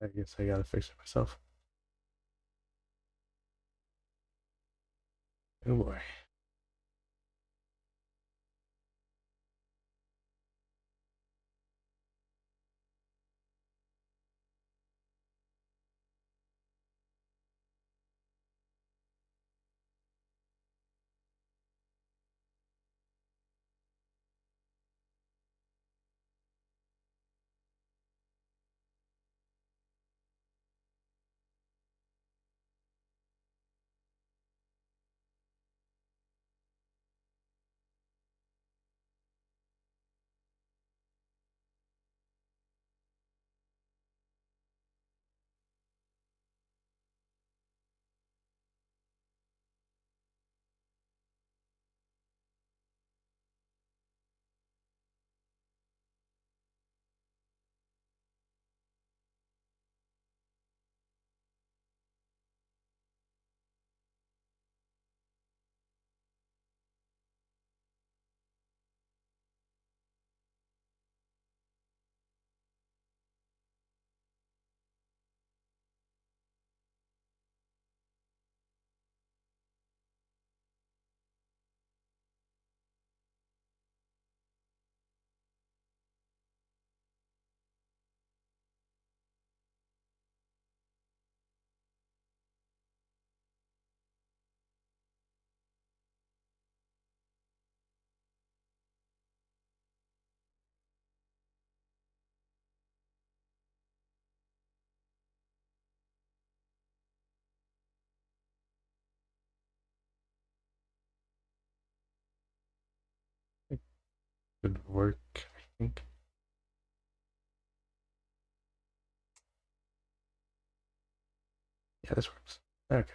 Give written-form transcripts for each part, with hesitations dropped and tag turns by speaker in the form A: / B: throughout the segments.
A: I guess I gotta fix it myself. Oh boy. It should work, I think. Yeah, this works. Okay.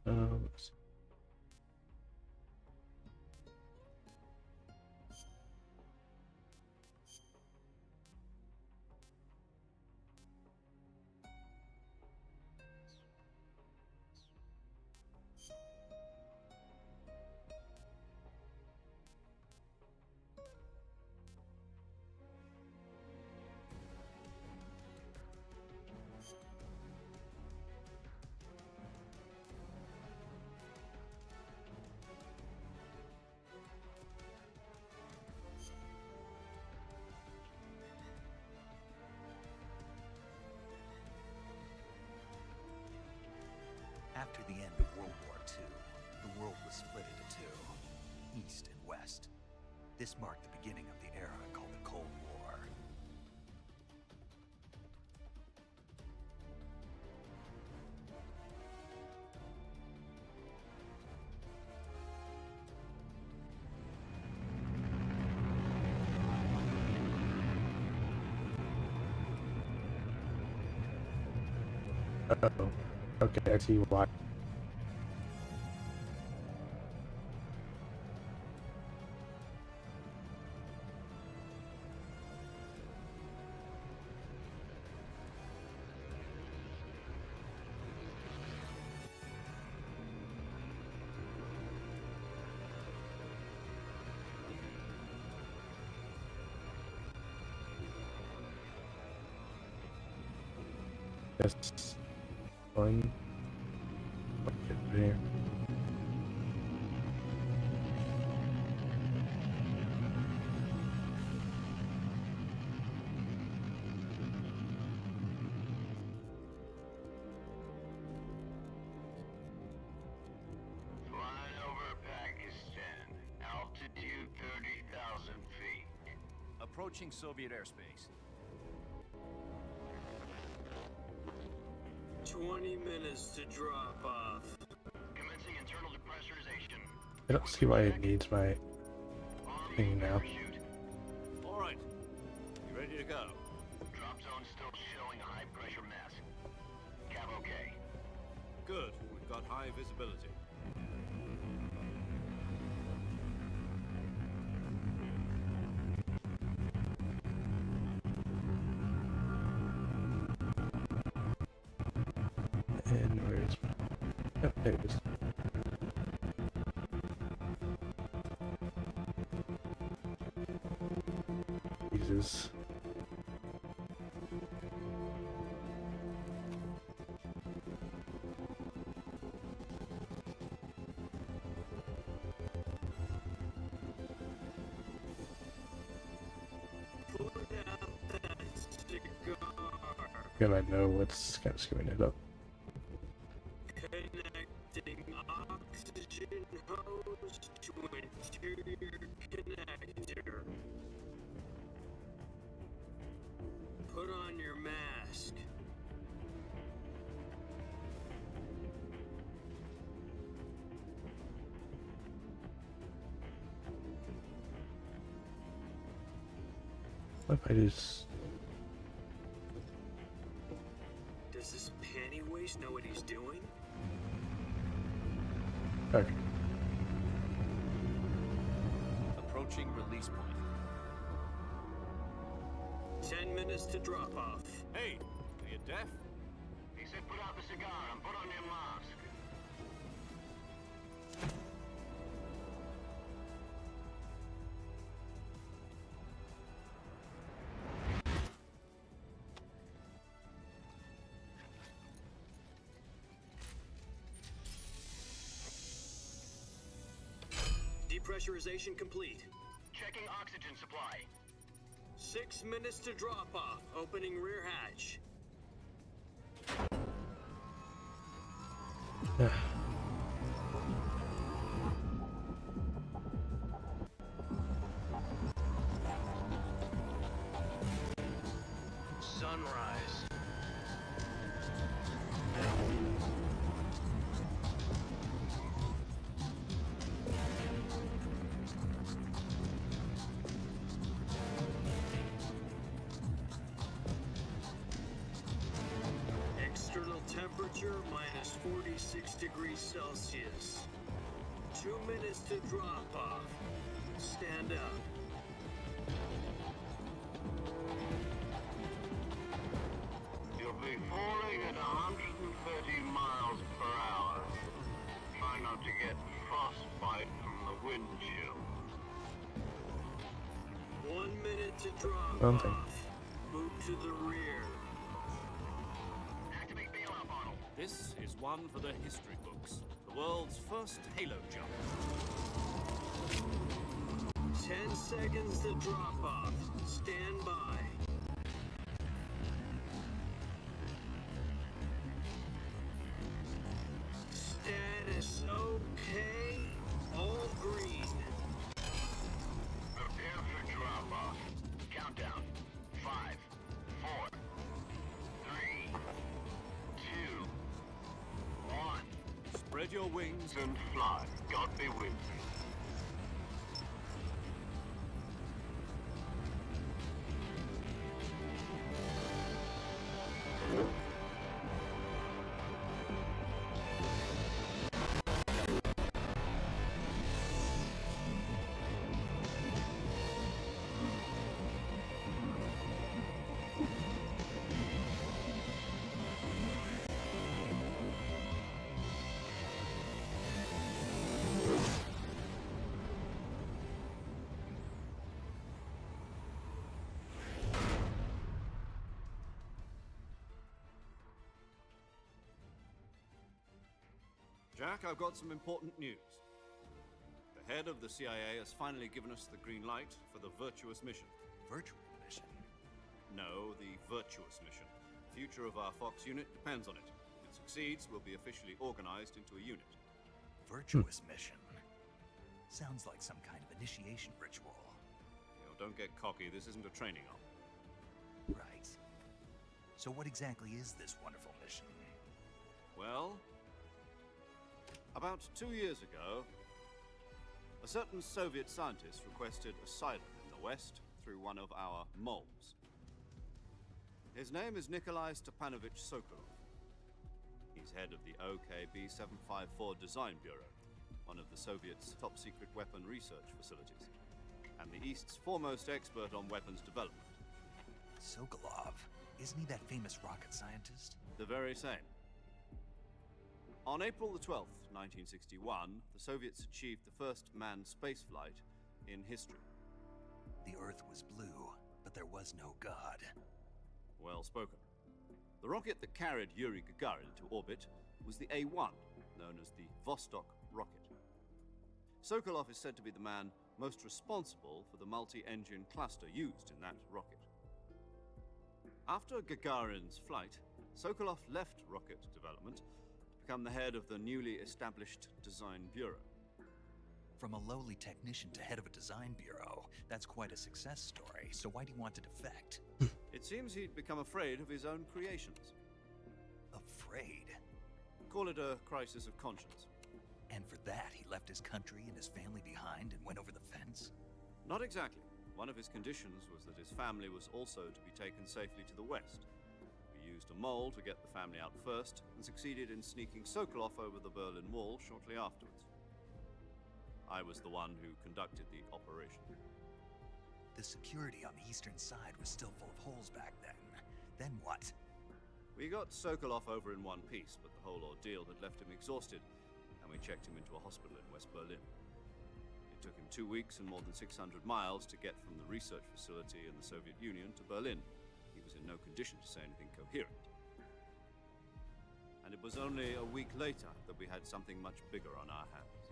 A: Let's see.
B: After the end of World War II, the world was split into two, East and West. This marked the beginning of the era called the Cold War.
A: Uh-oh. Okay, I see why. Yes. Fun. Okay, there.
C: Flying over Pakistan. Altitude 30,000 feet.
D: Approaching Soviet airspace.
E: 20 minutes to drop off.
C: Commencing internal depressurization.
A: I don't see why it needs my thing now.
D: All right. You ready to go?
C: Drop zone still showing a high pressure mass. Cap okay.
D: Good. We've got high visibility.
A: There it is. Jesus.
E: Put out that cigar.
A: And I know what's kind of screwing it up.
E: Connecting oxygen hose to interior connector. Put on your mask.
A: What if I just...
E: Does this panty waste know what he's doing?
A: Okay.
D: Approaching release point.
E: 10 minutes to drop off.
D: Hey, are you deaf?
C: He said put out the cigar and put on your mask.
E: Depressurization complete.
C: Checking oxygen supply.
E: 6 minutes to drop off. Opening rear hatch.
C: Sunrise.
E: External temperature minus 46 degrees Celsius. 2 minutes to drop off. Stand up.
C: You'll be falling at 130 miles per hour. Try not to get frostbite from the wind chill.
E: 1 minute to drop
A: Something.
E: off. Move to the rear.
C: Activate bailout model.
D: This is one for the history books. The world's first halo jump.
E: 10 seconds to drop off. Stand by. Status okay. All green.
C: Prepare for drop-off. Countdown. 5, 4, 3, 2, 1.
D: Spread your wings.
C: And fly. God be with you.
D: Jack, I've got some important news. The head of the CIA has finally given us the green light for the virtuous mission.
B: Virtual mission.
D: No, the virtuous mission. The future of our Fox unit depends on it. If it succeeds, we'll be officially organized into a unit.
B: Virtuous mission. Sounds like some kind of initiation ritual.
D: Don't get cocky, this isn't a training op.
B: Right. So what exactly is this wonderful mission?
D: Well, about 2 years ago, a certain Soviet scientist requested asylum in the West through one of our moles. His name is Nikolai Stepanovich Sokolov. He's head of the OKB 754 Design Bureau, one of the Soviets' top-secret weapon research facilities, and the East's foremost expert on weapons development.
B: Sokolov. Isn't he that famous rocket scientist?
D: The very same. On April the 12th, 1961, the Soviets achieved the first manned spaceflight in history.
B: The Earth was blue, but there was no God.
D: Well spoken. The rocket that carried Yuri Gagarin into orbit was the A-1, known as the Vostok rocket. Sokolov is said to be the man most responsible for the multi-engine cluster used in that rocket. After Gagarin's flight, Sokolov left rocket development to become the head of the newly established Design Bureau.
B: From a lowly technician to head of a design bureau, that's quite a success story, so why do you want to defect?
D: It seems he'd become afraid of his own creations.
B: Afraid?
D: Call it a crisis of conscience.
B: And for that, he left his country and his family behind and went over the fence?
D: Not exactly. One of his conditions was that his family was also to be taken safely to the west. We used a mole to get the family out first, and succeeded in sneaking Sokolov over the Berlin Wall shortly afterwards. I was the one who conducted the operation.
B: The security on the eastern side was still full of holes back then. Then what?
D: We got Sokolov over in one piece, but the whole ordeal had left him exhausted, and we checked him into a hospital in West Berlin. It took him 2 weeks and more than 600 miles to get from the research facility in the Soviet Union to Berlin. He was in no condition to say anything coherent. And it was only a week later that we had something much bigger on our hands.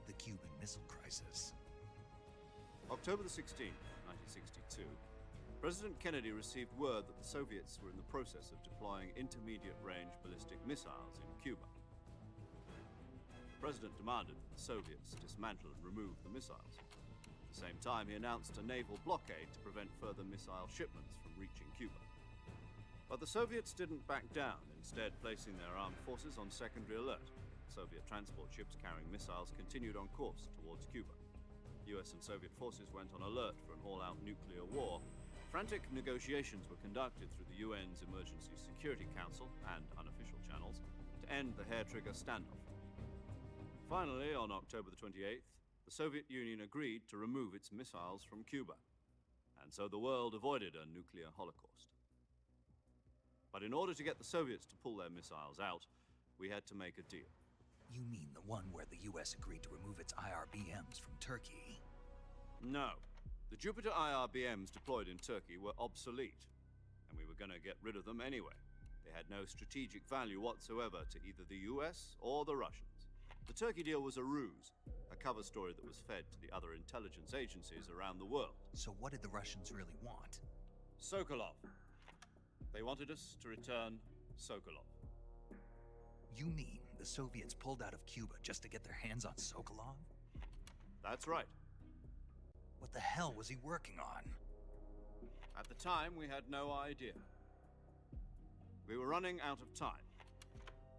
B: The Cuban Missile Crisis.
D: October the 16th, 1962, President Kennedy received word that the Soviets were in the process of deploying intermediate-range ballistic missiles in Cuba. The President demanded that the Soviets dismantle and remove the missiles. At the same time, he announced a naval blockade to prevent further missile shipments from reaching Cuba. But the Soviets didn't back down, instead placing their armed forces on secondary alert. Soviet transport ships carrying missiles continued on course towards Cuba. US and Soviet forces went on alert for an all-out nuclear war. Frantic negotiations were conducted through the UN's Emergency Security Council and unofficial channels to end the hair-trigger standoff. Finally, on October the 28th, the Soviet Union agreed to remove its missiles from Cuba, and so the world avoided a nuclear holocaust. But in order to get the Soviets to pull their missiles out, we had to make a deal.
B: You mean the one where the US agreed to remove its IRBMs from Turkey?
D: No. The Jupiter IRBMs deployed in Turkey were obsolete, and we were going to get rid of them anyway. They had no strategic value whatsoever to either the US or the Russians. The Turkey deal was a ruse, a cover story that was fed to the other intelligence agencies around the world.
B: So what did the Russians really want?
D: Sokolov. They wanted us to return Sokolov.
B: You mean the Soviets pulled out of Cuba just to get their hands on Sokolov?
D: That's right.
B: What the hell was he working on?
D: At the time, we had no idea. We were running out of time.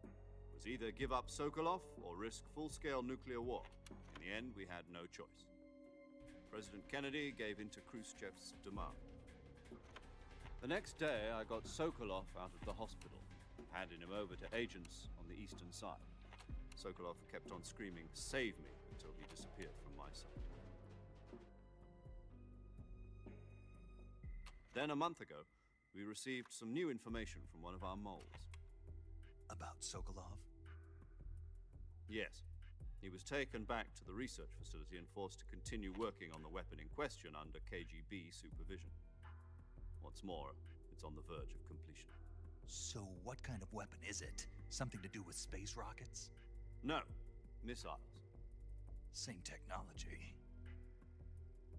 D: It was either give up Sokolov or risk full-scale nuclear war. In the end, we had no choice. President Kennedy gave in to Khrushchev's demand. The next day, I got Sokolov out of the hospital, handing him over to agents on the eastern side. Sokolov kept on screaming, "Save me," until he disappeared from my sight. Then a month ago, we received some new information from one of our moles.
B: About Sokolov?
D: Yes. He was taken back to the research facility and forced to continue working on the weapon in question under KGB supervision. What's more, it's on the verge of completion.
B: So what kind of weapon is it? Something to do with space rockets?
D: No, missiles.
B: Same technology.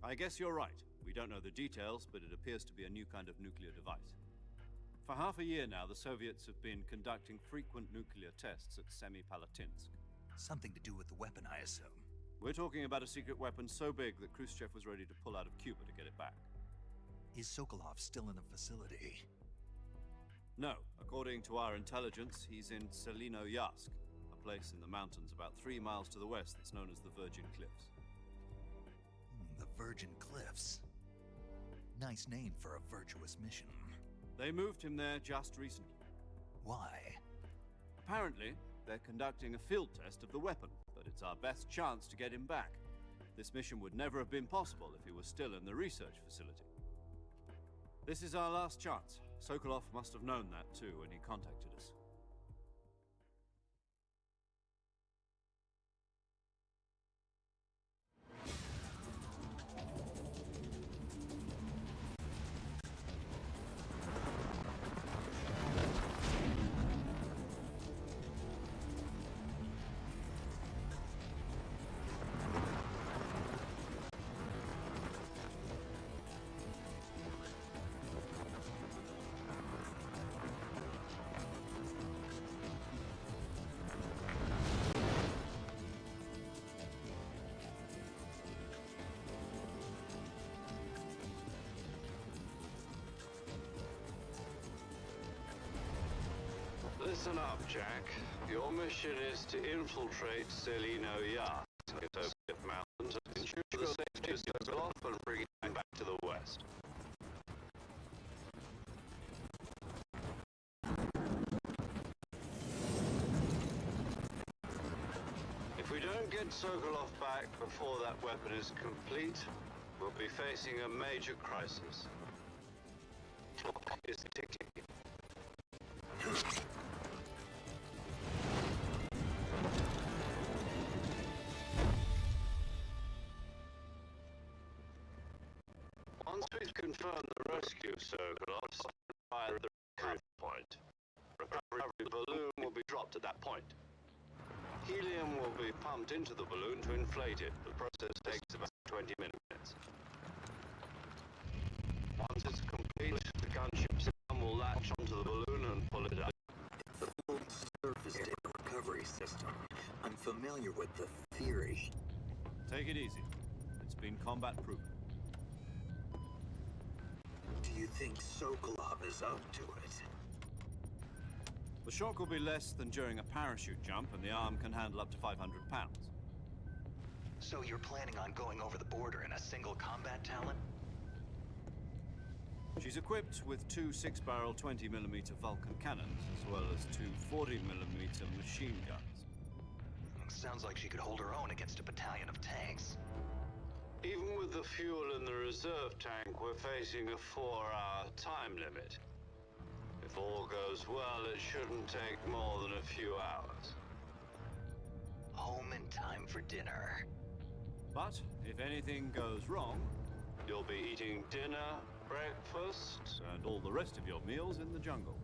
D: I guess you're right. We don't know the details, but it appears to be a new kind of nuclear device. For half a year now, the Soviets have been conducting frequent nuclear tests at Semipalatinsk.
B: Something to do with the weapon, I assume.
D: We're talking about a secret weapon so big that Khrushchev was ready to pull out of Cuba to get it back.
B: Is Sokolov still in the facility?
D: No. According to our intelligence, he's in Selinoyarsk, a place in the mountains about 3 miles to the west that's known as the Virgin Cliffs.
B: The Virgin Cliffs. Nice name for a virtuous mission.
D: They moved him there just recently.
B: Why?
D: Apparently, they're conducting a field test of the weapon, but it's our best chance to get him back. This mission would never have been possible if he was still in the research facility. This is our last chance. Sokolov must have known that too when he contacted us.
C: Listen up, Jack. Your mission is to infiltrate Selino Yard, the Soviet mountains, and ensure the safety of Sokolov and bring him back to the west. If we don't get Sokolov back before that weapon is complete, we'll be facing a major crisis. Clock is ticking. Once we've confirmed the rescue of Sokolov, fire at the recovery point. Recovery balloon will be dropped at that point. Helium will be pumped into the balloon to inflate it. The process takes about 20 minutes. Once it's complete, the gunship system will latch onto the balloon and pull it out.
B: The full surface data recovery system. I'm familiar with the theory.
D: Take it easy. It's been combat proven.
B: Do you think Sokolov is up to it?
D: The shock will be less than during a parachute jump, and the arm can handle up to 500 pounds.
B: So you're planning on going over the border in a single combat talent?
D: She's equipped with two 6-barrel 20mm Vulcan cannons, as well as two 40mm machine guns.
B: Sounds like she could hold her own against a battalion of tanks.
C: Even with the fuel in the reserve tank, we're facing a 4-hour time limit. If all goes well, it shouldn't take more than a few hours.
B: Home in time for dinner.
D: But if anything goes wrong,
C: You'll be eating dinner, breakfast,
D: and all the rest of your meals in the jungle.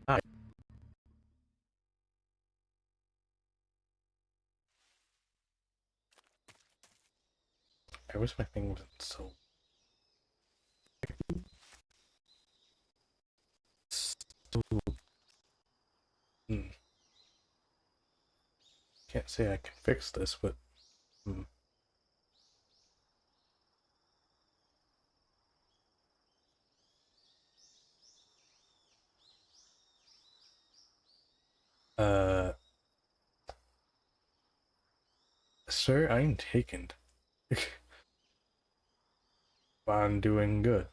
A: Hi. I wish my thing wasn't so... Can't say I can fix this, but... Sir, I'm taken. I'm doing good.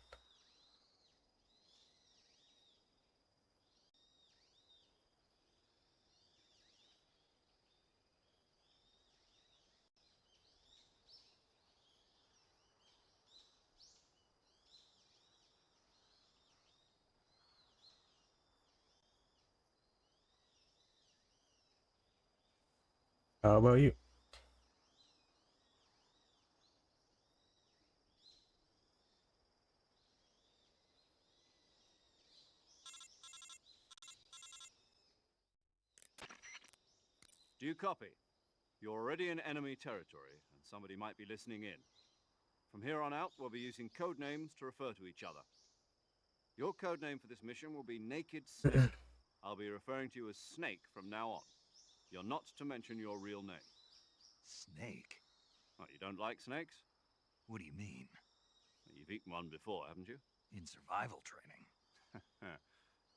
A: How about you?
D: Do you copy? You're already in enemy territory, and somebody might be listening in. From here on out, we'll be using code names to refer to each other. Your code name for this mission will be Naked Snake. I'll be referring to you as Snake from now on. You're not to mention your real name.
B: Snake?
D: What, you don't like snakes?
B: What do you mean?
D: You've eaten one before, haven't you?
B: In survival training?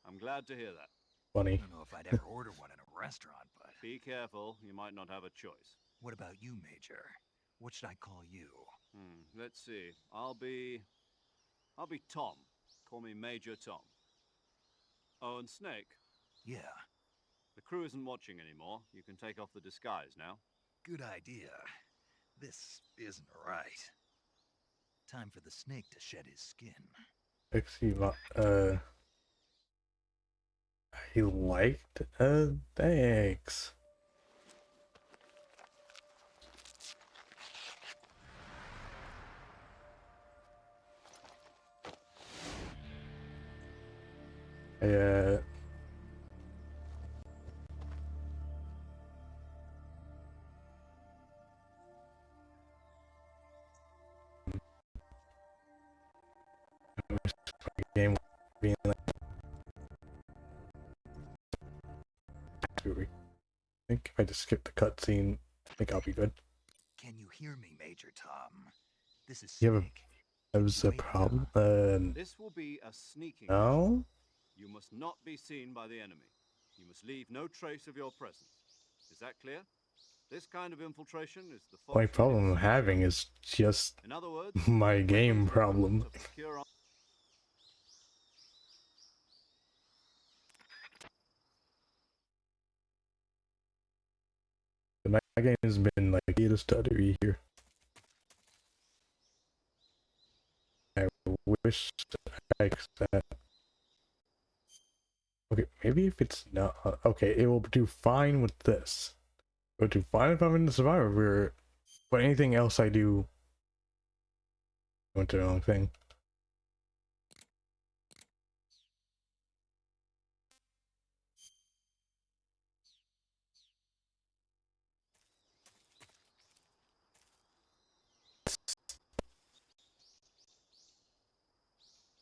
D: I'm glad to hear that.
B: I
A: Funny.
B: don't know if I'd ever order one in a restaurant, but...
D: Be careful, you might not have a choice.
B: What about you, Major? What should I call you?
D: Let's see. I'll be Tom. Call me Major Tom. Oh, and Snake.
B: Yeah,
D: The crew isn't watching anymore. You can take off the disguise now.
B: good idea. This isn't right. Time for the snake to shed his skin.
A: Pixie, I liked, thanks. I, game being like, I think if I just skip the cutscene, I think I'll be good.
B: Can you hear me, Major Tom? This is
A: You have
B: Snake.
A: That was a
B: Wait,
A: problem.
D: This will be a sneaking mission.
A: No?
D: You must not be seen by the enemy. You must leave no trace of your presence. Is that clear? This kind of infiltration is the
A: My
D: Fox
A: problem I'm
D: Unit's
A: having
D: specialty.
A: is just
D: In other words,
A: my game
D: weapons,
A: problem.
D: equipment to procure
A: My game has been like a study here. I wish I could that. Okay, maybe if it's not okay, it will do fine with this. It will do fine if I'm in the survivor, but anything else I do went to the wrong thing.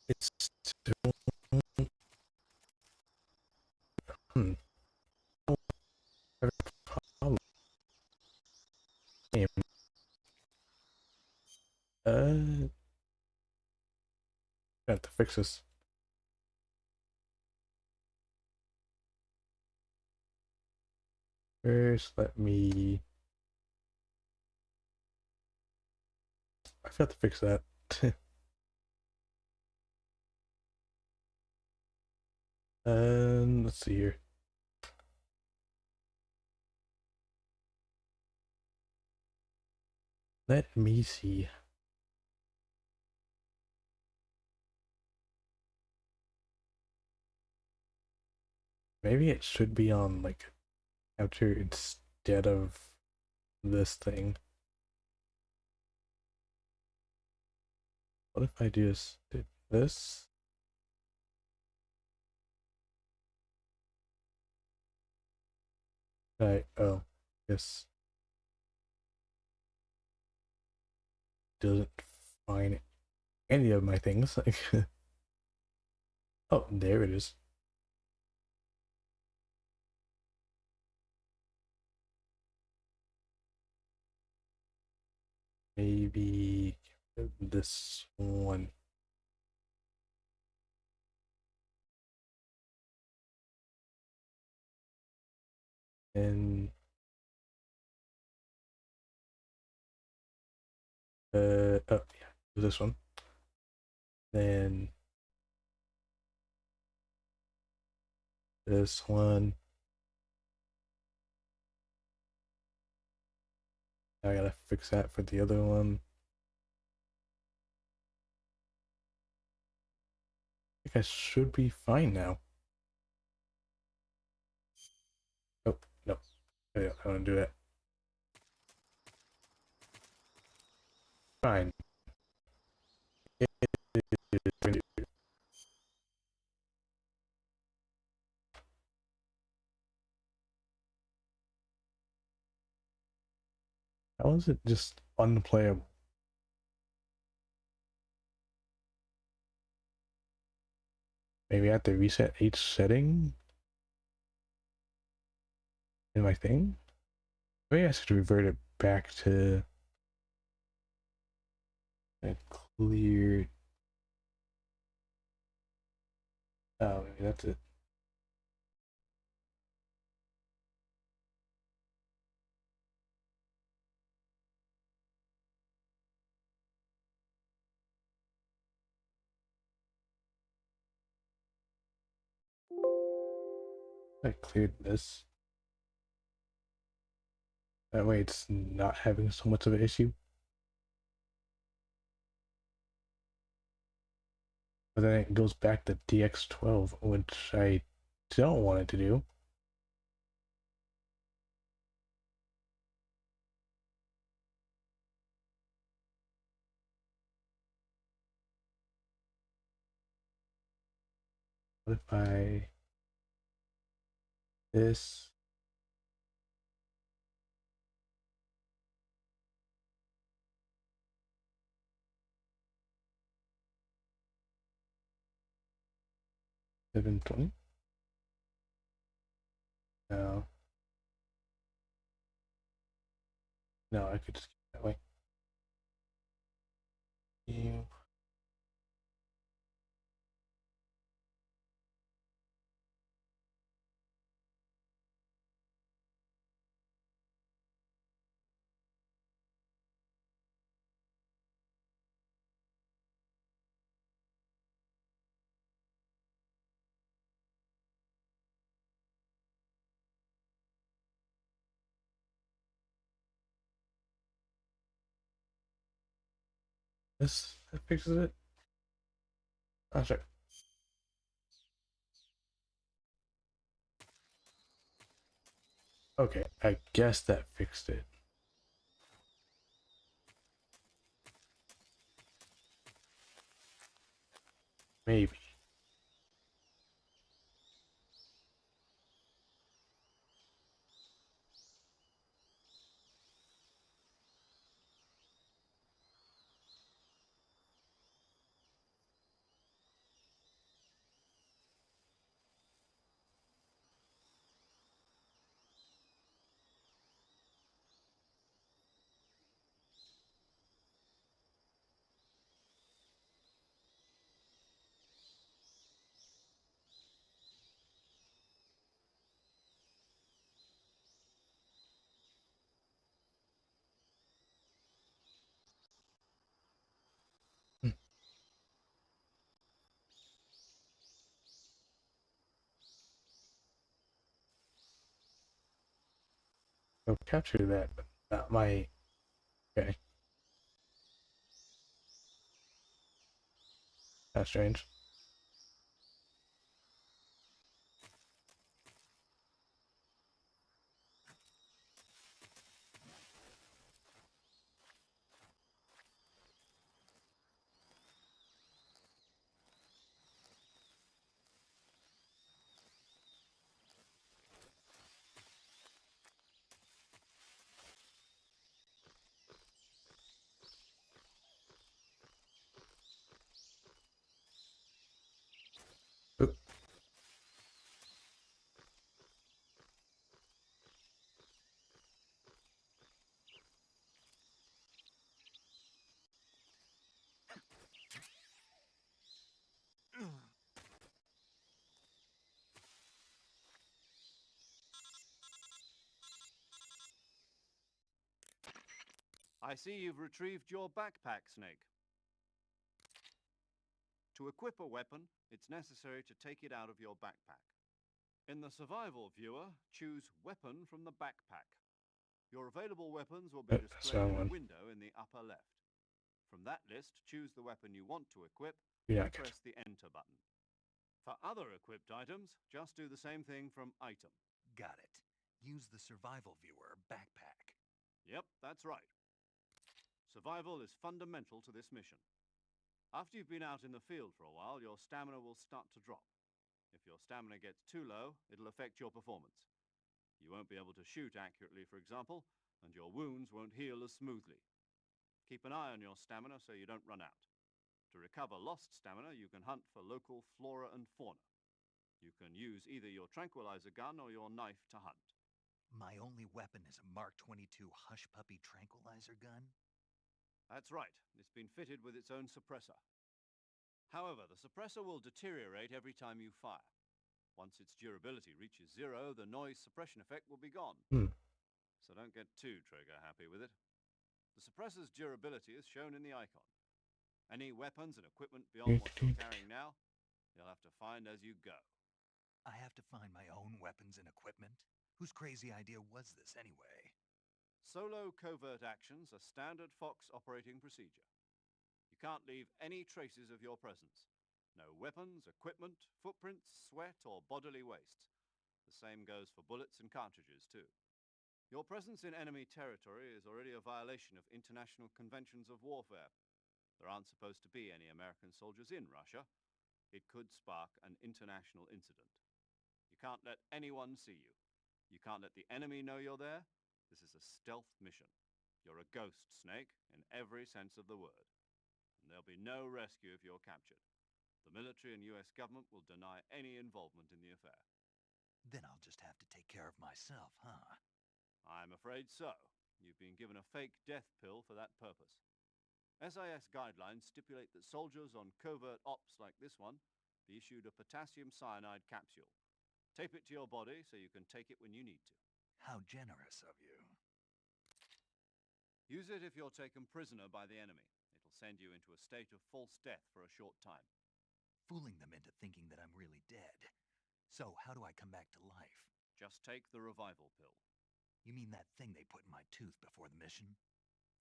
A: It's still hmm. Problem. I have to fix this. First, let me. I forgot to fix that. And let's see here. Let me see. Maybe it should be on like capture instead of this thing. What if I just did this? Oh, this doesn't find any of my things. Oh, there it is. Maybe this one. And oh yeah, this one. Then this one. I gotta fix that for the other one. I think I should be fine now. Oh, no. I want to do that. Fine. How is it just unplayable? Maybe I have to reset each setting in my thing. Maybe I should revert it back to a clear. Oh, maybe that's it. I cleared this. That way it's not having so much of an issue. But then it goes back to DX12, which I don't want it to do. What if I this? $720? No. No, I could just keep it that way. You. This that fixes it. Oh, sorry. Okay, I guess that fixed it. Maybe. Hmm. So capture that, but not my. Okay, that's strange. Oop.
D: I see you've retrieved your backpack, Snake. To equip a weapon, it's necessary to take it out of your backpack. In the survival viewer, choose Weapon from the backpack. Your available weapons will be
A: That's the
D: displayed
A: wrong
D: in a
A: one.
D: window in the upper left. From that list, choose the weapon you want to equip
A: You're
D: and
A: not good.
D: press the Enter button. For other equipped items, just do the same thing from Item.
B: Got it. Use the survival viewer backpack.
D: Yep, that's right. Survival is fundamental to this mission. After you've been out in the field for a while, your stamina will start to drop. If your stamina gets too low, it'll affect your performance. You won't be able to shoot accurately, for example, and your wounds won't heal as smoothly. Keep an eye on your stamina so you don't run out. To recover lost stamina, you can hunt for local flora and fauna. You can use either your tranquilizer gun or your knife to hunt.
B: My only weapon is a Mark 22 Hush Puppy tranquilizer gun?
D: That's right. It's been fitted with its own suppressor. However, the suppressor will deteriorate every time you fire. Once its durability reaches 0, the noise suppression effect will be gone. So don't get too trigger happy with it. The suppressor's durability is shown in the icon. Any weapons and equipment beyond what you're carrying now, you'll have to find as you go.
B: I have to find my own weapons and equipment? Whose crazy idea was this anyway?
D: Solo covert actions are standard Fox operating procedure. You can't leave any traces of your presence. No weapons, equipment, footprints, sweat, or bodily waste. The same goes for bullets and cartridges, too. Your presence in enemy territory is already a violation of international conventions of warfare. There aren't supposed to be any American soldiers in Russia. It could spark an international incident. You can't let anyone see you. You can't let the enemy know you're there. This is a stealth mission. You're a ghost, Snake, in every sense of the word. And there'll be no rescue if you're captured. The military and US government will deny any involvement in the affair.
B: Then I'll just have to take care of myself, huh?
D: I'm afraid so. You've been given a fake death pill for that purpose. SIS guidelines stipulate that soldiers on covert ops like this one be issued a potassium cyanide capsule. Tape it to your body so you can take it when you need to.
B: How generous of you.
D: Use it if you're taken prisoner by the enemy. It'll send you into a state of false death for a short time.
B: Fooling them into thinking that I'm really dead. So how do I come back to life?
D: Just take the revival pill.
B: You mean that thing they put in my tooth before the mission?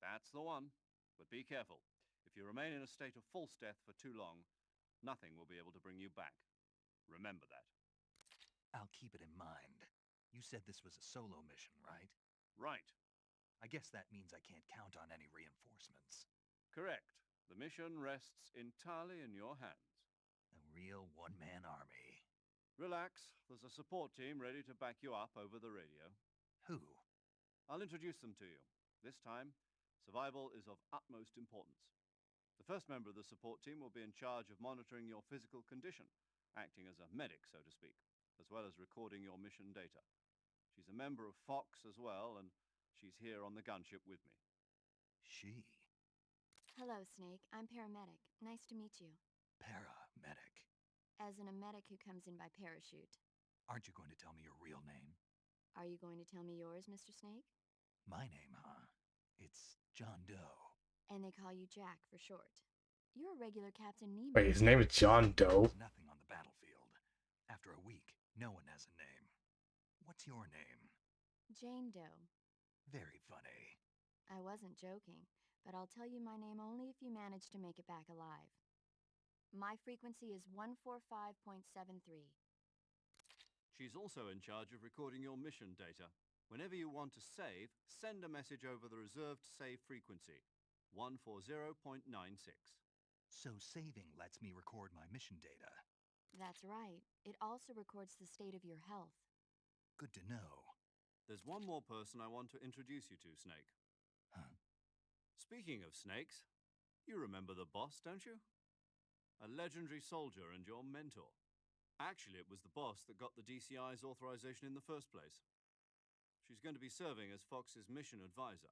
D: That's the one. But be careful. If you remain in a state of false death for too long, nothing will be able to bring you back. Remember that.
B: I'll keep it in mind. You said this was a solo mission, right?
D: Right.
B: I guess that means I can't count on any reinforcements.
D: Correct. The mission rests entirely in your hands.
B: A real one-man army.
D: Relax. There's a support team ready to back you up over the radio.
B: Who?
D: I'll introduce them to you. This time, survival is of utmost importance. The first member of the support team will be in charge of monitoring your physical condition, acting as a medic, so to speak, as well as recording your mission data. She's a member of Fox as well, and she's here on the gunship with me.
B: She?
F: Hello, Snake. I'm paramedic. Nice to meet you.
B: Paramedic.
F: As in a medic who comes in by parachute.
B: Aren't you going to tell me your real name?
F: Are you going to tell me yours, Mr. Snake?
B: My name, huh? It's John Doe.
F: And they call you Jack for short. You're a regular Captain Nemo.
A: Wait, his name is John Doe?
B: There's nothing on the battlefield. After a week, no one has a name. What's your name?
F: Jane Doe.
B: Very funny.
F: I wasn't joking, but I'll tell you my name only if you manage to make it back alive. My frequency is 145.73.
D: She's also in charge of recording your mission data. Whenever you want to save, send a message over the reserved save frequency, 140.96.
B: So saving lets me record my mission data.
F: That's right. It also records the state of your health.
B: Good to know.
D: There's one more person I want to introduce you to, Snake.
B: Huh?
D: Speaking of snakes, you remember the boss, don't you? A legendary soldier and your mentor. Actually, it was the boss that got the DCI's authorization in the first place. She's going to be serving as Fox's mission advisor.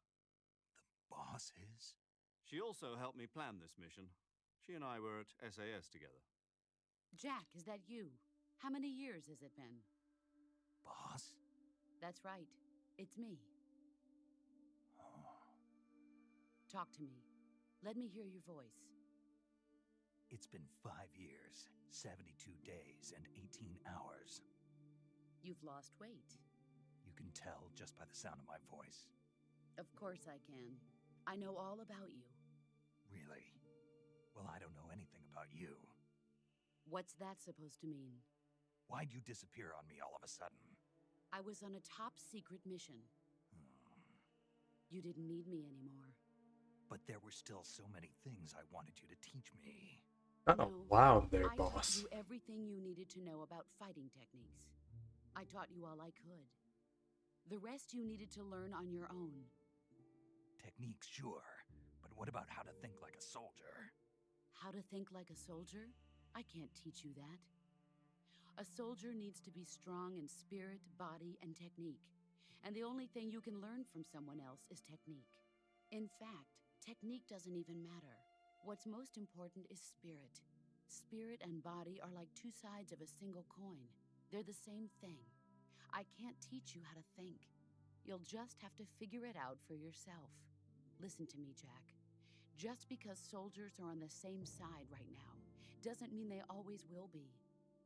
B: The boss is?
D: She also helped me plan this mission. She and I were at SAS together.
G: Jack, is that you? How many years has it been?
B: Boss?
G: That's right. It's me.
B: Oh.
G: Talk to me. Let me hear your voice.
B: It's been 5 years, 72 days, and 18 hours.
G: You've lost weight.
B: You can tell just by the sound of my voice.
G: Of course I can. I know all about you.
B: Really? Well, I don't know anything about you.
G: What's that supposed to mean?
B: Why'd you disappear on me all of a sudden?
G: I was on a top secret mission.
B: Hmm.
G: You didn't need me anymore.
B: But there were still so many things I wanted you to teach me.
A: Oh,
G: No,
A: wow there,
G: I taught
A: boss.
G: you everything you needed to know about fighting techniques. I taught you all I could. The rest you needed to learn on your own.
B: Techniques, sure. But what about how to think like a soldier?
G: How to think like a soldier? I can't teach you that. A soldier needs to be strong in spirit, body, and technique. And the only thing you can learn from someone else is technique. In fact, technique doesn't even matter. What's most important is spirit. Spirit and body are like two sides of a single coin. They're the same thing. I can't teach you how to think. You'll just have to figure it out for yourself. Listen to me, Jack. Just because soldiers are on the same side right now doesn't mean they always will be.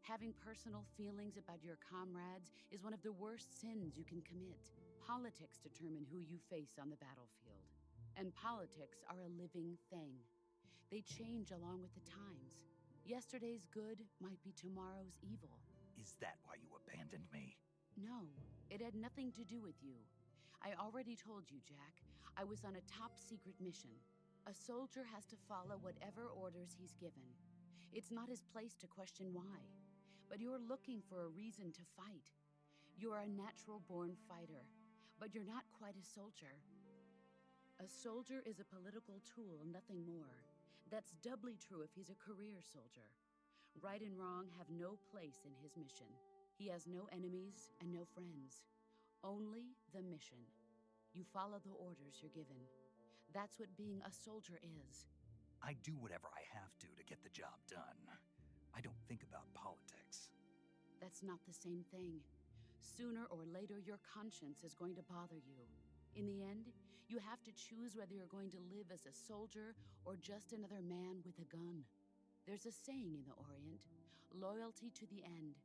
G: Having personal feelings about your comrades is one of the worst sins you can commit. Politics determine who you face on the battlefield. And politics are a living thing. They change along with the times. Yesterday's good might be tomorrow's evil.
B: Is that why you abandoned me?
G: No, it had nothing to do with you. I already told you, Jack. I was on a top-secret mission. A soldier has to follow whatever orders he's given. It's not his place to question why. But you're looking for a reason to fight. You are a natural-born fighter, but you're not quite a soldier. A soldier is a political tool, nothing more. That's doubly true if he's a career soldier. Right and wrong have no place in his mission. He has no enemies and no friends. Only the mission. You follow the orders you're given. That's what being a soldier is.
B: I do whatever I have to get the job done. I don't think about politics.
G: That's not the same thing. Sooner or later, your conscience is going to bother you. In the end, you have to choose whether you're going to live as a soldier or just another man with a gun. There's a saying in the Orient, loyalty to the end.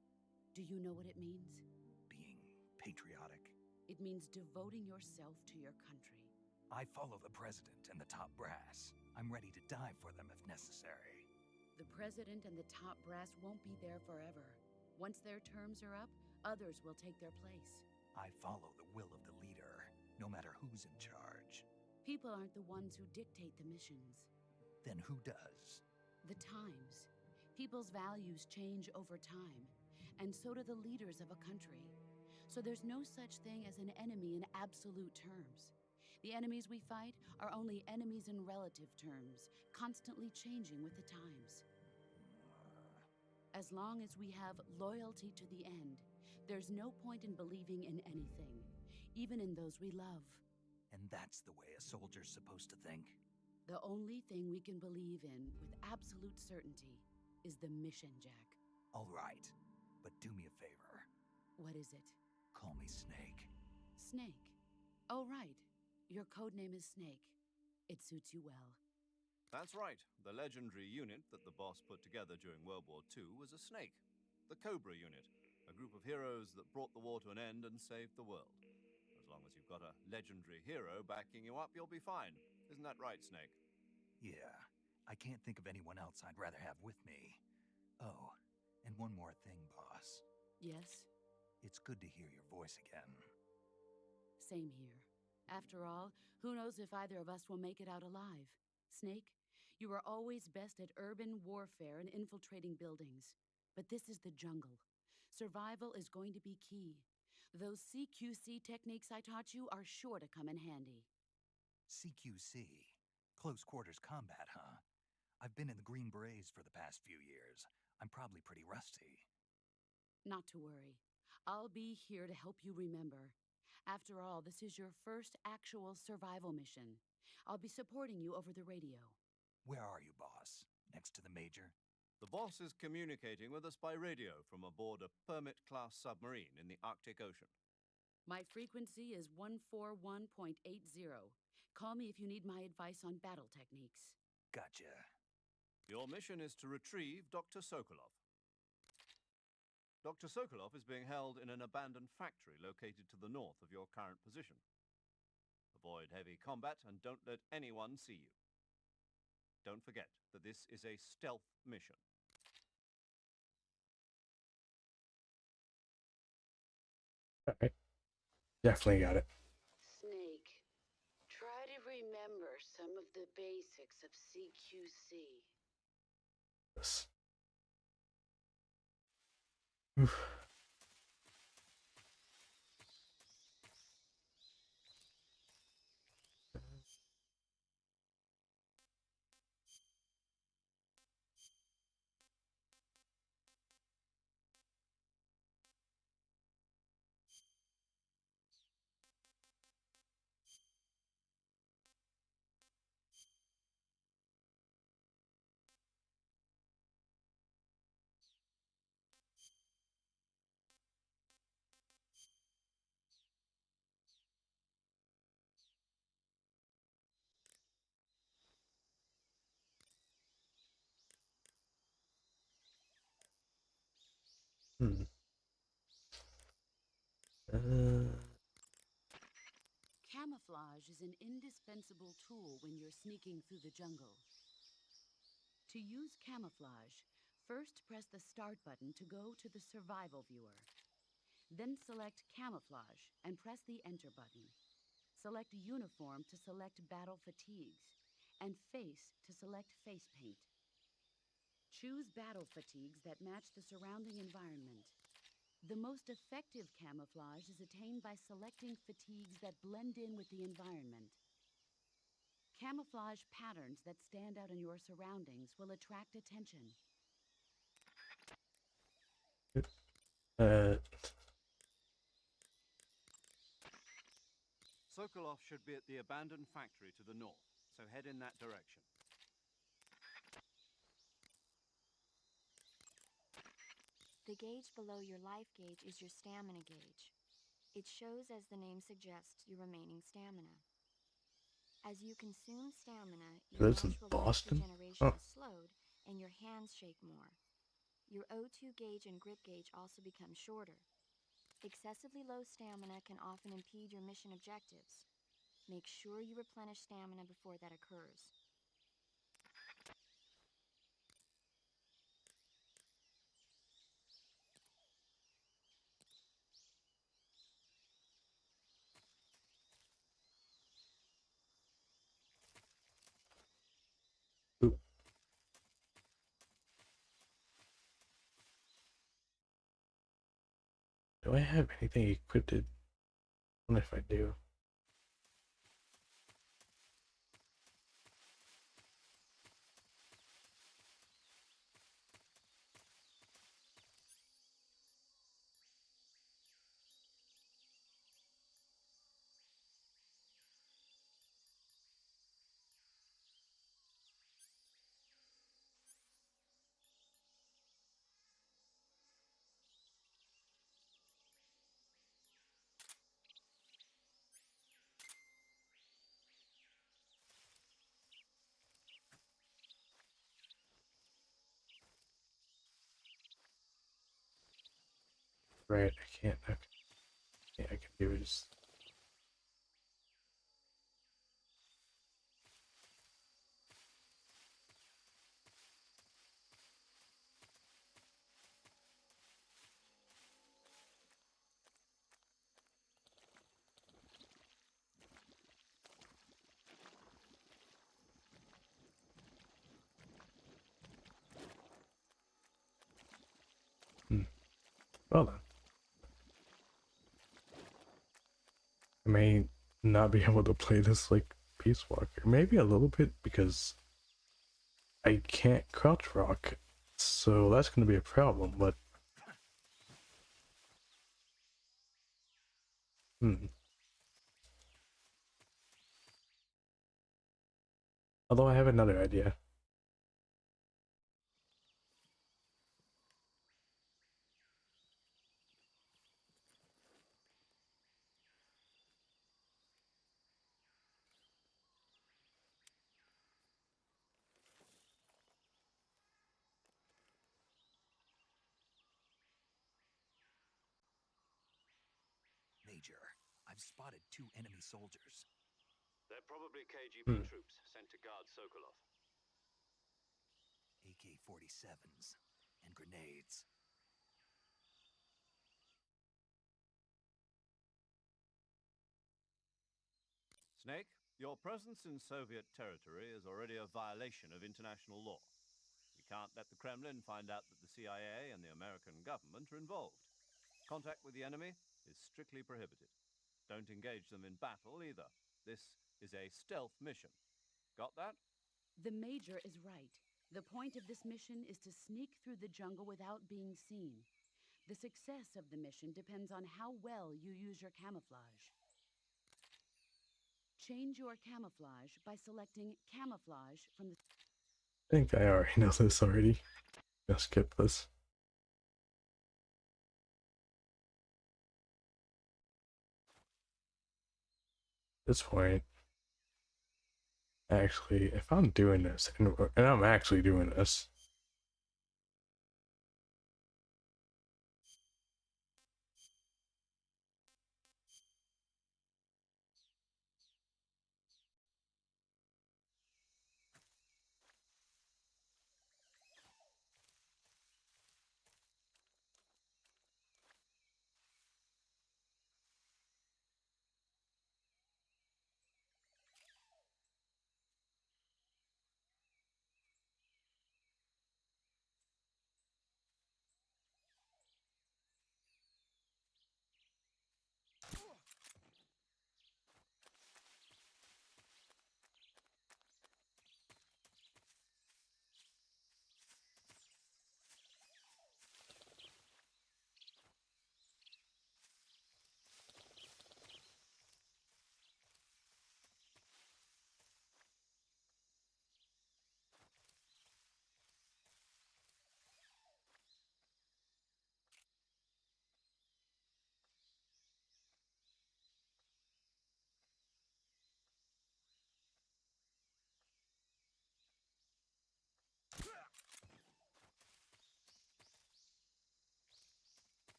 G: Do you know what it means?
B: Being patriotic.
G: It means devoting yourself to your country.
B: I follow the president and the top brass. I'm ready to die for them if necessary.
G: The president and the top brass won't be there forever. Once their terms are up, others will take their place.
B: I follow the will of the leader, no matter who's in charge.
G: People aren't the ones who dictate the missions.
B: Then who does?
G: The times. People's values change over time, and so do the leaders of a country. So there's no such thing as an enemy in absolute terms. The enemies we fight are only enemies in relative terms, constantly changing with the times. As long as we have loyalty to the end, there's no point in believing in anything, even in those we love.
B: And that's the way a soldier's supposed to think?
G: The only thing we can believe in with absolute certainty is the mission, Jack.
B: All right, but do me a favor.
G: What is it?
B: Call me Snake.
G: Snake. Oh, right. Your code name is Snake. It suits you well.
D: That's right. The legendary unit that the boss put together during World War II was a snake. The Cobra unit, a group of heroes that brought the war to an end and saved the world. As long as you've got a legendary hero backing you up, you'll be fine. Isn't that right, Snake?
B: Yeah, I can't think of anyone else I'd rather have with me. Oh, and one more thing, boss.
G: Yes?
B: It's good to hear your voice again.
G: Same here. After all, who knows if either of us will make it out alive? Snake, you are always best at urban warfare and infiltrating buildings. But this is the jungle. Survival is going to be key. Those CQC techniques I taught you are sure to come in handy.
B: CQC? Close quarters combat, huh? I've been in the Green Berets for the past few years. I'm probably pretty rusty.
G: Not to worry. I'll be here to help you remember. After all, this is your first actual survival mission. I'll be supporting you over the radio.
B: Where are you, boss? Next to the Major?
D: The boss is communicating with us by radio from aboard a Permit-class submarine in the Arctic Ocean.
G: My frequency is 141.80. Call me if you need my advice on battle techniques.
B: Gotcha.
D: Your mission is to retrieve Dr. Sokolov. Dr. Sokolov is being held in an abandoned factory located to the north of your current position. Avoid heavy combat and don't let anyone see you. Don't forget that this is a stealth mission.
A: Alright. Definitely got it.
G: Snake, try to remember some of the basics of CQC.
A: This. Oof. Hmm.
G: Camouflage is an indispensable tool when you're sneaking through the jungle. To use camouflage, first press the Start button to go to the Survival viewer. Then select Camouflage and press the Enter button. Select Uniform to select Battle Fatigues, and Face to select Face Paint. Choose battle fatigues that match the surrounding environment. The most effective camouflage is attained by selecting fatigues that blend in with the environment. Camouflage patterns that stand out in your surroundings will attract attention.
A: Uh,
D: Sokolov should be at the abandoned factory to the north, so head in that direction.
F: The gauge below your life gauge is your stamina gauge. It shows, as the name suggests, your remaining stamina. As you consume stamina, your
A: this in
F: natural life
A: Boston?
F: regeneration
A: Oh,
F: is slowed, and your hands shake more. Your O2 gauge and grip gauge also become shorter. Excessively low stamina can often impede your mission objectives. Make sure you replenish stamina before that occurs.
A: oop. Do I have anything equipped? What if I do? Right, I can't. Okay. Yeah, I can do is. Well then, I may not be able to play this like Peace Walker. Maybe a little bit because I can't crouch rock, so that's gonna be a problem. But hmm. Although I have another idea.
B: Major, I've spotted 2 enemy soldiers.
C: They're probably KGB
A: Hmm.
C: troops sent to guard Sokolov.
B: AK-47s and grenades.
D: Snake, your presence in Soviet territory is already a violation of international law. We can't let the Kremlin find out that the CIA and the American government are involved. Contact with the enemy is strictly prohibited. Don't engage them in battle either. This is a stealth mission. Got that?
G: The Major is right. The point of this mission is to sneak through the jungle without being seen. The success of the mission depends on how well you use your camouflage. Change your camouflage by selecting Camouflage from the...
A: I think I already know this already. I'll skip this. At this point, actually, if I'm doing this, and I'm actually doing this,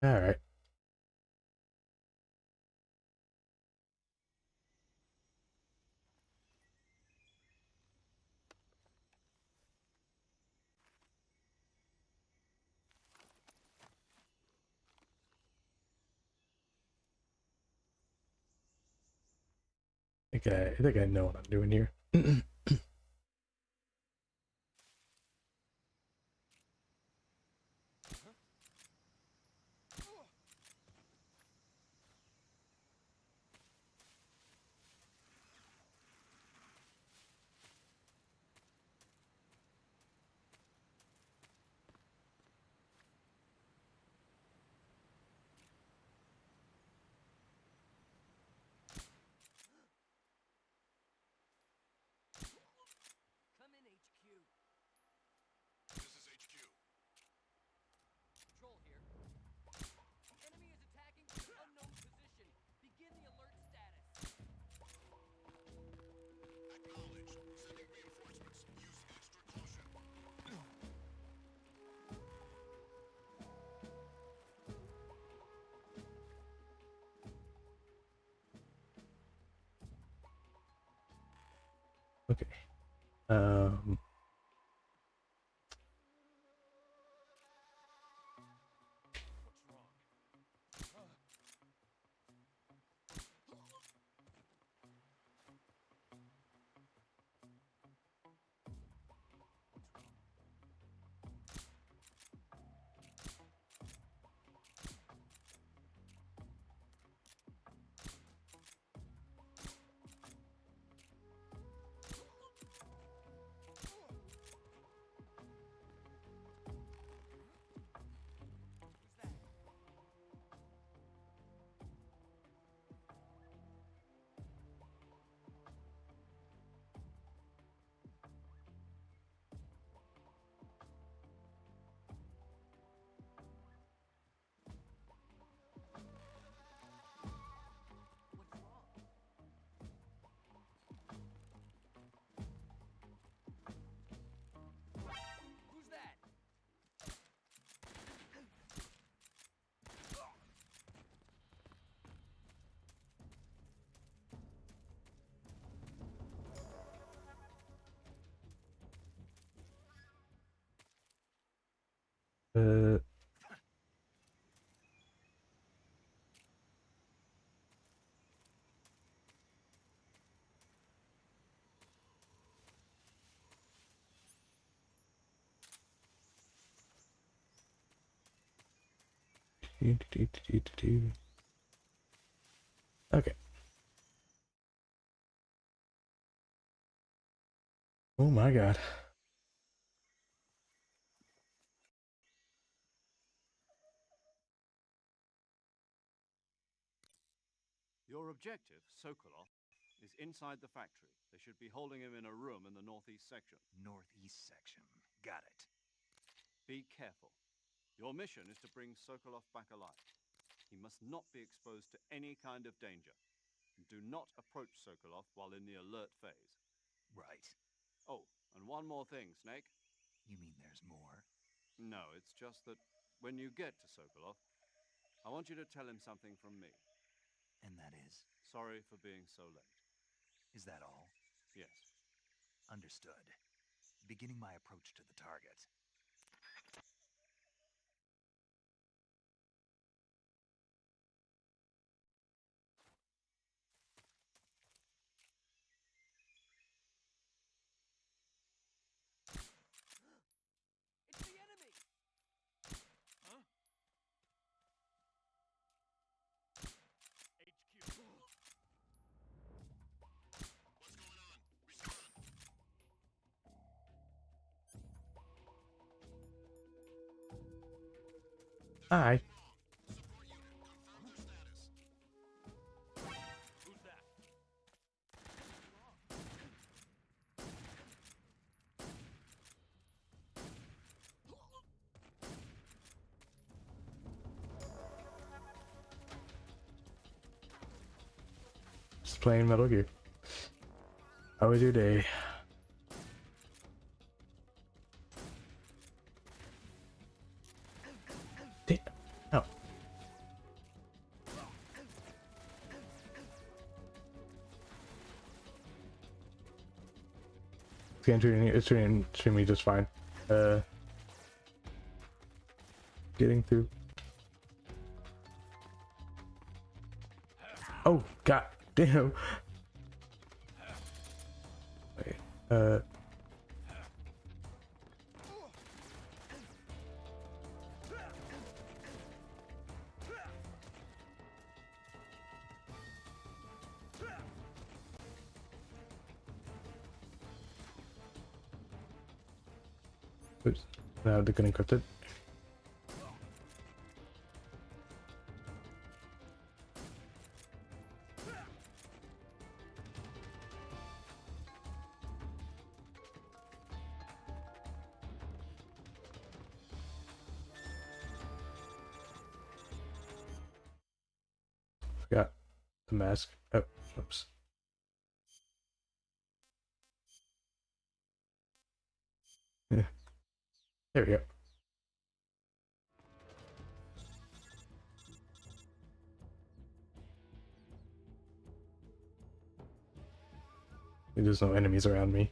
A: All right. I think I know what I'm doing here.
H: Come in, HQ. This is HQ. Patrol here. Enemy is attacking from an unknown position. Begin the alert status. Acknowledged. Sending reinforcements. Use extra caution.
A: Okay. Um.
H: Who's that?
A: Uh. Okay. Oh my god.
D: Your objective, Sokolov, is inside the factory. They should be holding him in a room in the northeast section.
B: Northeast section. Got it.
D: Be careful. Your mission is to bring Sokolov back alive. He must not be exposed to any kind of danger. Do not approach Sokolov while in the alert phase.
B: Right.
D: Oh, and one more thing, Snake.
B: You mean there's more?
D: No, it's just that when you get to Sokolov, I want you to tell him something from me.
B: And that is?
D: Sorry for being so late.
B: Is that all?
D: Yes.
B: Understood. Beginning my approach to the target.
H: It's the enemy! Huh? HQ. What's going on? Respond!
A: Hi.
H: Support unit, confirm their status. Who's that?
A: Just playing Metal Gear. How was your day? Damn. Oh. It's treating me just fine. Getting through. Oh god damn. Wait, oops. Now they're getting encrypted. Forgot the mask. Oh, oops. Yeah. There we go. There's no enemies around me.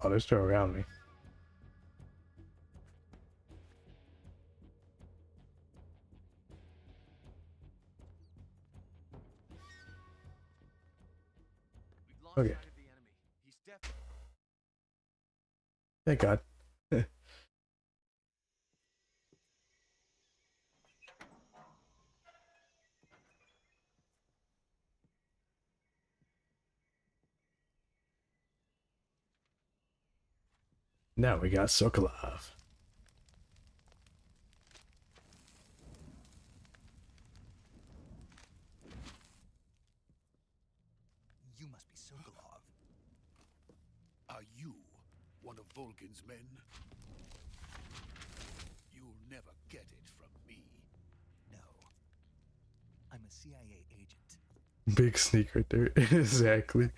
A: Oh, they're still around me. Okay. Thank God. Now we got Sokolov.
B: You must be Sokolov.
I: Are you one of Volgin's men? You'll never get it from me.
B: No. I'm a CIA agent.
A: Big sneak right there. Exactly.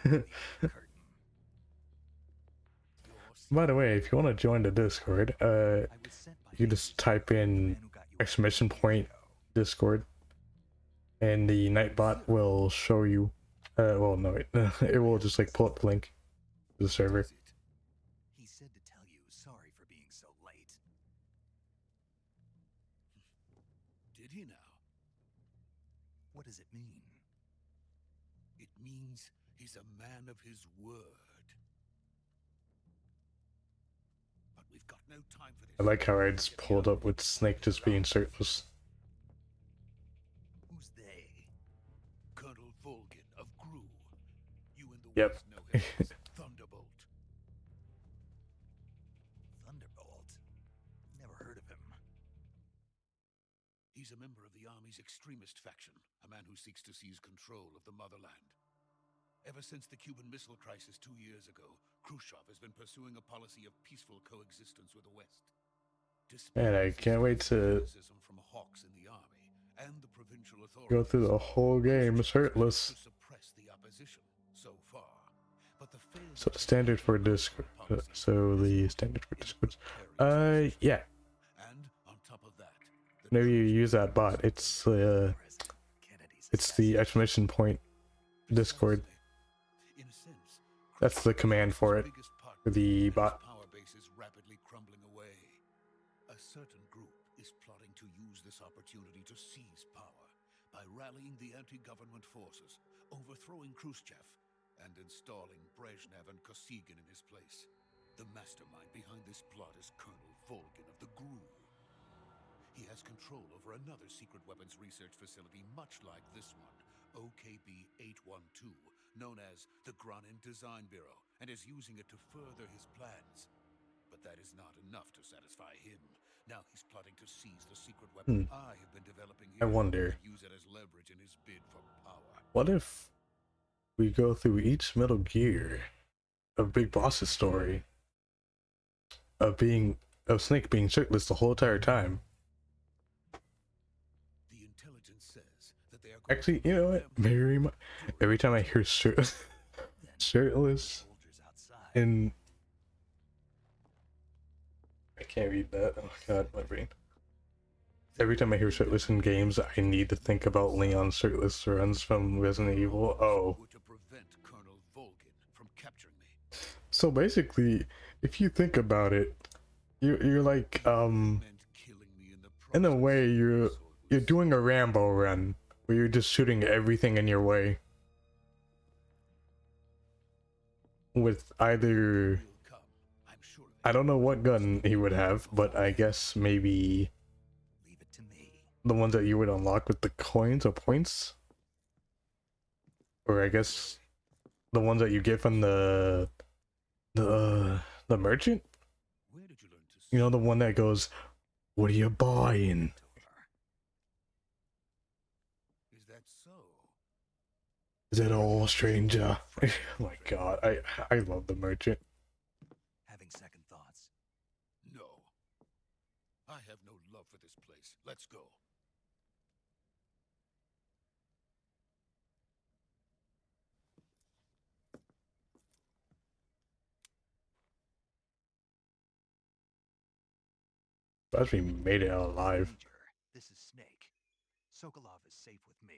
B: Curtain.
A: By the way, if you want to join the Discord,
B: I was sent by
A: you just
B: Hades,
A: type
B: the
A: in
B: man who got you
A: exclamation
B: years
A: point
B: ago.
A: Discord, and the Nightbot will show you. Well, no, it will just like pull up the link to the server.
B: Is it? He said to tell you sorry for being so late.
I: Did he now?
B: What does it mean?
I: It means he's a man of his word. But we've got no time for this.
A: I like how I just pulled up with Snake just being shirtless.
B: Who's they?
I: Colonel Volgin of Gru. You in the
A: Yep.
I: West know him as Thunderbolt.
B: Thunderbolt? Never heard of him.
I: He's a member of the Army's extremist faction, a man who seeks to seize control of the motherland. Ever since the Cuban Missile Crisis 2 years ago, Khrushchev has been pursuing a policy of peaceful coexistence with the West.
A: Man, I can't wait to
I: criticism from hawks in the army and the provincial
A: go through the whole game shirtless.
I: to suppress the opposition so far. But the
A: So the standard for Discord. So the standard for Discord. Yeah.
I: And on top of that,
A: Whenever you use that bot, it's the exclamation point Discord.
I: in a sense,
A: That's the command for it.
I: biggest partner
A: For the
I: and his
A: bot.
I: power base is rapidly crumbling away. A certain group is plotting to use this opportunity to seize power by rallying the anti-government forces, overthrowing Khrushchev, and installing Brezhnev and Kosygin in his place. The mastermind behind this plot is Colonel Volgin of the GRU. He has control over another secret weapons research facility much like this one, OKB-812, known as the Granin Design Bureau, and is using it to further his plans. But that is not enough to satisfy him. Now he's plotting to seize the secret weapon I have been developing
A: I
I: here.
A: wonder.
I: And use it as leverage in his bid for power.
A: What if we go through each Metal Gear of Big Boss's story of Snake being shirtless the whole entire time?
I: The intelligence says that they are going
A: Actually,
I: to
A: you know what? Every time I hear shirtless
B: Soldiers outside.
A: and I can't read that. Oh god, my brain. Every time I hear shirtless in games, I need to think about Leon's shirtless runs from Resident Evil. Oh.
I: Were to prevent Colonel Volgin from capturing me.
A: So basically, if you think about it, you're like,
I: Meant killing me in the
A: in a
I: process.
A: way,
I: So
A: you're
I: it was
A: doing a Rambo run, where you're just shooting everything in your way. With either,
I: will come. I'm sure of it.
A: I don't know what gun he would have, but I guess maybe
B: Leave it to me.
A: the ones that you would unlock with the coins or points, or I guess the ones that you get from the merchant.
I: Where did you learn to
A: You know, the one that goes, "What are you buying?"
I: Is that so?
A: Is it all, stranger? Oh my god, I love the merchant.
B: Having second thoughts.
I: No. I have no love for this place. Let's go.
A: Glad we made it out alive.
B: Ranger, this is Snake. Sokolov is safe with me.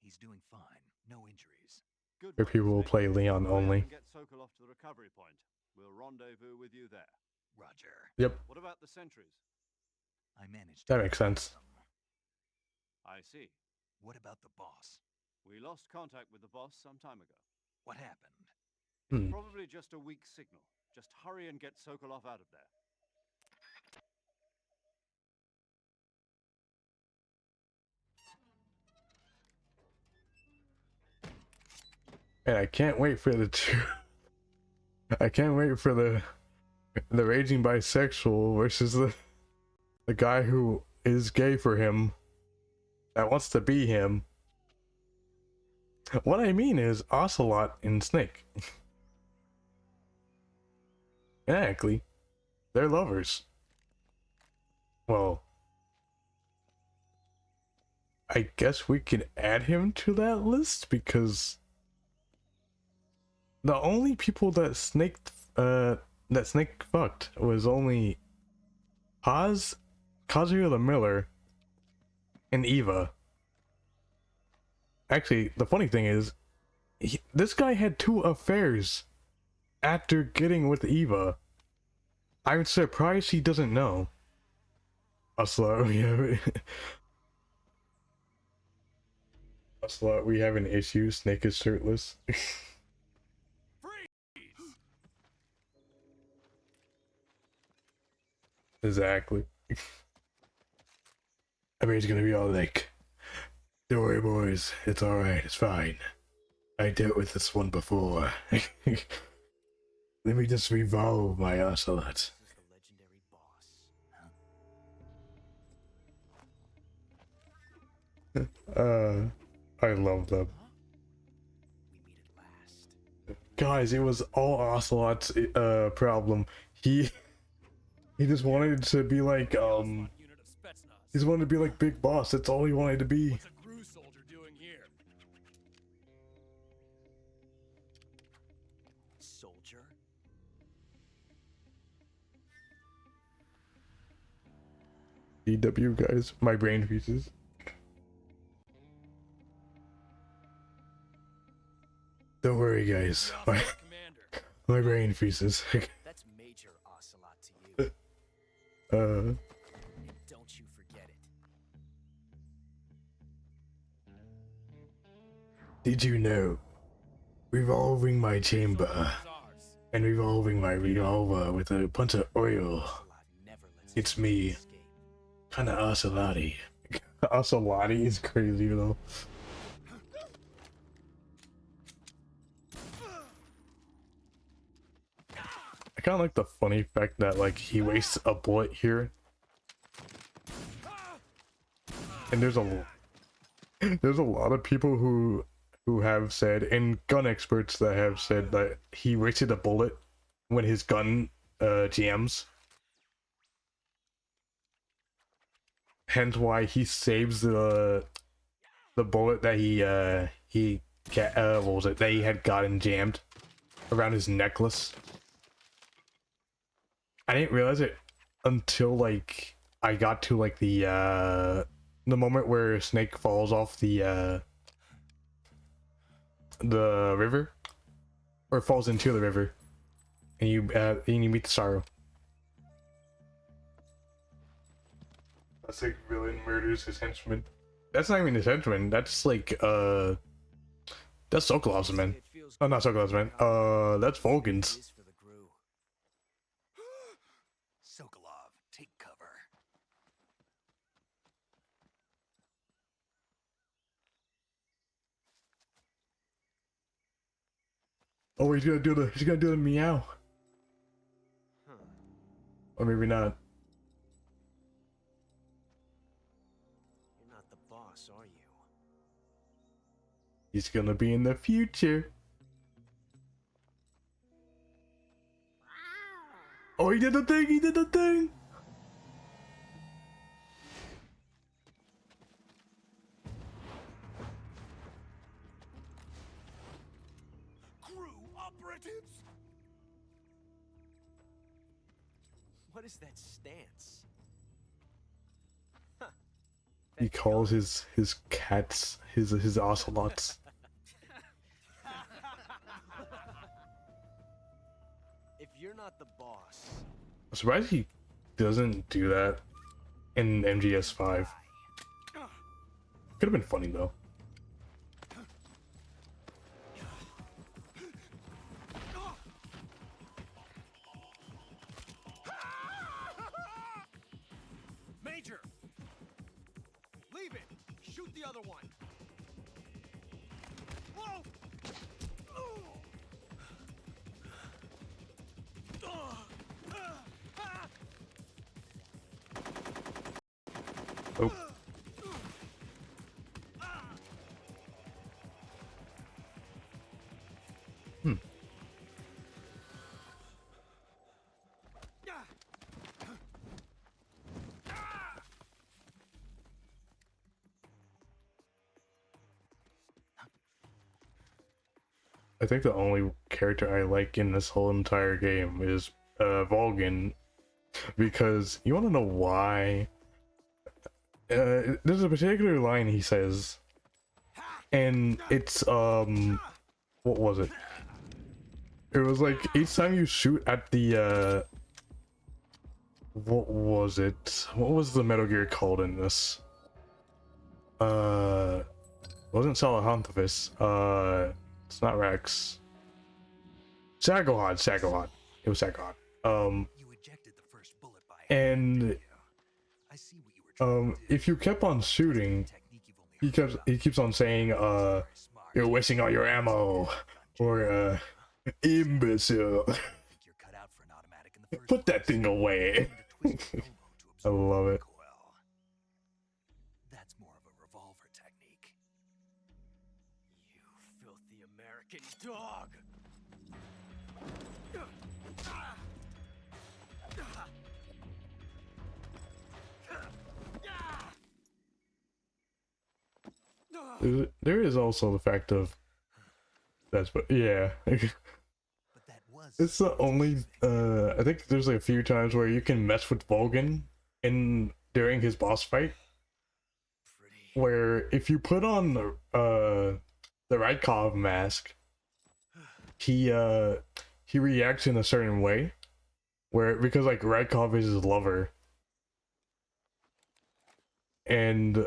B: He's doing fine. No injuries.
D: Good
A: Or
D: work,
A: people will
D: Snake.
A: play Leon
D: Hurry up
A: only.
D: and get Sokolov to the recovery point. We'll rendezvous with you there.
B: Roger.
A: Yep,
D: What about the sentries?
B: I managed
A: that
B: to
A: makes sense.
B: them.
D: I see.
B: What about the boss?
D: We lost contact with the boss some time ago.
B: What happened?
A: Hmm.
D: Probably just a weak signal. Just hurry and get Sokolov out of there.
A: And I can't wait for the two. I can't wait for the raging bisexual versus the guy who is gay for him, that wants to be him. What I mean is Ocelot and Snake. Exactly, they're lovers. Well, I guess we can add him to that list because the only people that Snake fucked was only Haas, Kazuya the Miller, and Eva. Actually, the funny thing is, this guy had 2 affairs after getting with Eva. I'm surprised he doesn't know. Ocelot, we have Ocelot, we have an issue. Snake is shirtless. Exactly. I mean, he's gonna be all like, "Don't worry, boys. It's all right. It's fine. I dealt with this one before. Let me just revolve my Ocelot."
B: This is the legendary boss. Huh?
A: I love them.
B: We meet at last.
A: Guys, it was all Ocelot's problem. He just wanted to be like
H: Unit of Spetsnaz.
A: he just wanted to be like Big Boss. That's all he wanted to be.
H: What's a Gru soldier doing here?
B: Soldier?
A: DW guys, my brain freezes. Don't worry, guys.
H: Commander.
A: My brain freezes.
B: That's Major Ocelot to you. And don't you forget it.
A: Did you know? Revolving my chamber
H: Ours.
A: and revolving my revolver with a punch of oil.
B: Ocelot never lets
A: It's
B: his
A: me.
B: escape.
A: Kinda Ocelotti. Ocelotti is crazy, you know. I kinda like the funny fact that like he wastes a bullet here. And there's a lot of people who have said, and gun experts that have said that he wasted a bullet when his gun jams. Hence why he saves the bullet that what was it, that he had gotten jammed around his necklace. I didn't realize it until like I got to like the moment where Snake falls off the river, or falls into the river, and you meet the Sorrow. That's like villain murders his henchman. That's not even his henchman. That's like that's Sokolov's man. Oh, not Sokolov's man. That's Vulcan's.
B: Sokolov, take cover.
A: Oh, he's gonna do the meow. Or maybe not.
J: You're not the boss, are you?
A: He's gonna be in the future. Oh, he did the thing! He did the thing!
I: Crew operatives?
J: What is that stance?
A: He calls his cats his ocelots.
J: If you're not the boss,
A: I'm surprised he doesn't do that in MGS 5. Could have been funny though.
J: Major, leave it. Shoot the other one. Whoa!
A: Oh. Hmm. I think the only character I like in this whole entire game is Volgin, because you want to know why? There's a particular line he says, and it's what was it? It was like each time you shoot at the what was it? What was the Metal Gear called in this? It wasn't Salahanthropus. It's not Rex. Sagohod. It was Sagohod.
B: You ejected the first bullet by
A: And
B: I see what you were trying to do.
A: if you kept on shooting,
B: Technique you've only
A: he keeps on saying, you're wasting all your ammo, or imbecile.
B: think you're cut out for an automatic in the first
A: Put that thing away. I love it.
B: Well, that's more of a revolver technique.
J: You filthy American dog!
A: There is also the fact of yeah.
B: But that was
A: It's the only I think there's like a few times where you can mess with Volgin during his boss fight, where if you put on the Rykov mask, he reacts in a certain way, where because like Rykov is his lover, and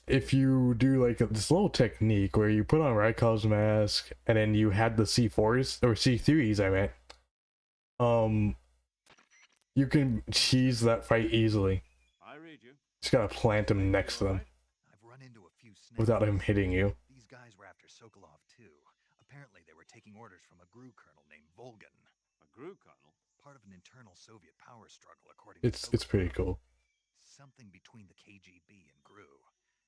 A: if you do like this little technique where you put on Rykov's mask and then you had the C4s or C3s, I meant, you can cheese that fight easily.
D: I read you.
A: Just gotta plant him next to them
B: I've run into a few snakes
A: without him hitting you.
B: These guys were after Sokolov too. Apparently they were taking orders from a GRU colonel named Volgin.
D: A GRU colonel?
B: Part of an internal Soviet power struggle according
A: It's
B: to
A: pretty cool.
B: Something between the KGB and GRU.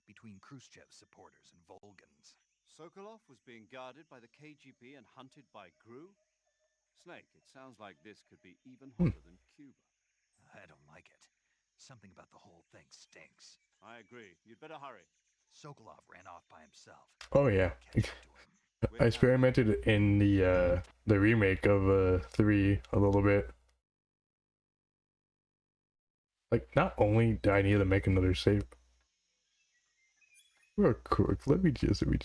B: Between Khrushchev's supporters and Volgin's.
D: Sokolov was being guarded by the KGB and hunted by GRU? Snake, it sounds like this could be even hotter than Cuba.
B: I don't like it. Something about the whole thing stinks.
D: I agree. You'd better hurry.
B: Sokolov ran off by himself.
A: Oh yeah.
B: Catch up to him.
A: I experimented in the remake of 3 a little bit. Like, not only do I need to make another save real quick, let me just maybe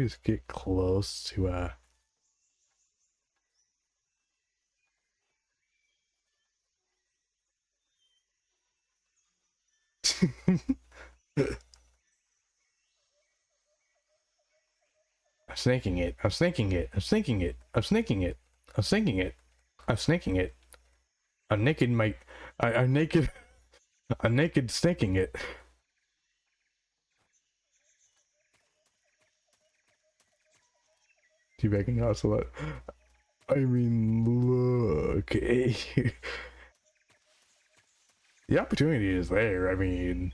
A: just get close to I'm snaking it. I'm snaking it. I'm snaking it. I'm snaking it. I'm snaking it. I'm snaking it. I'm naked, Mike. I'm naked. I'm naked snaking it. Teabagging ocelot. I mean, look. The opportunity is there. I mean,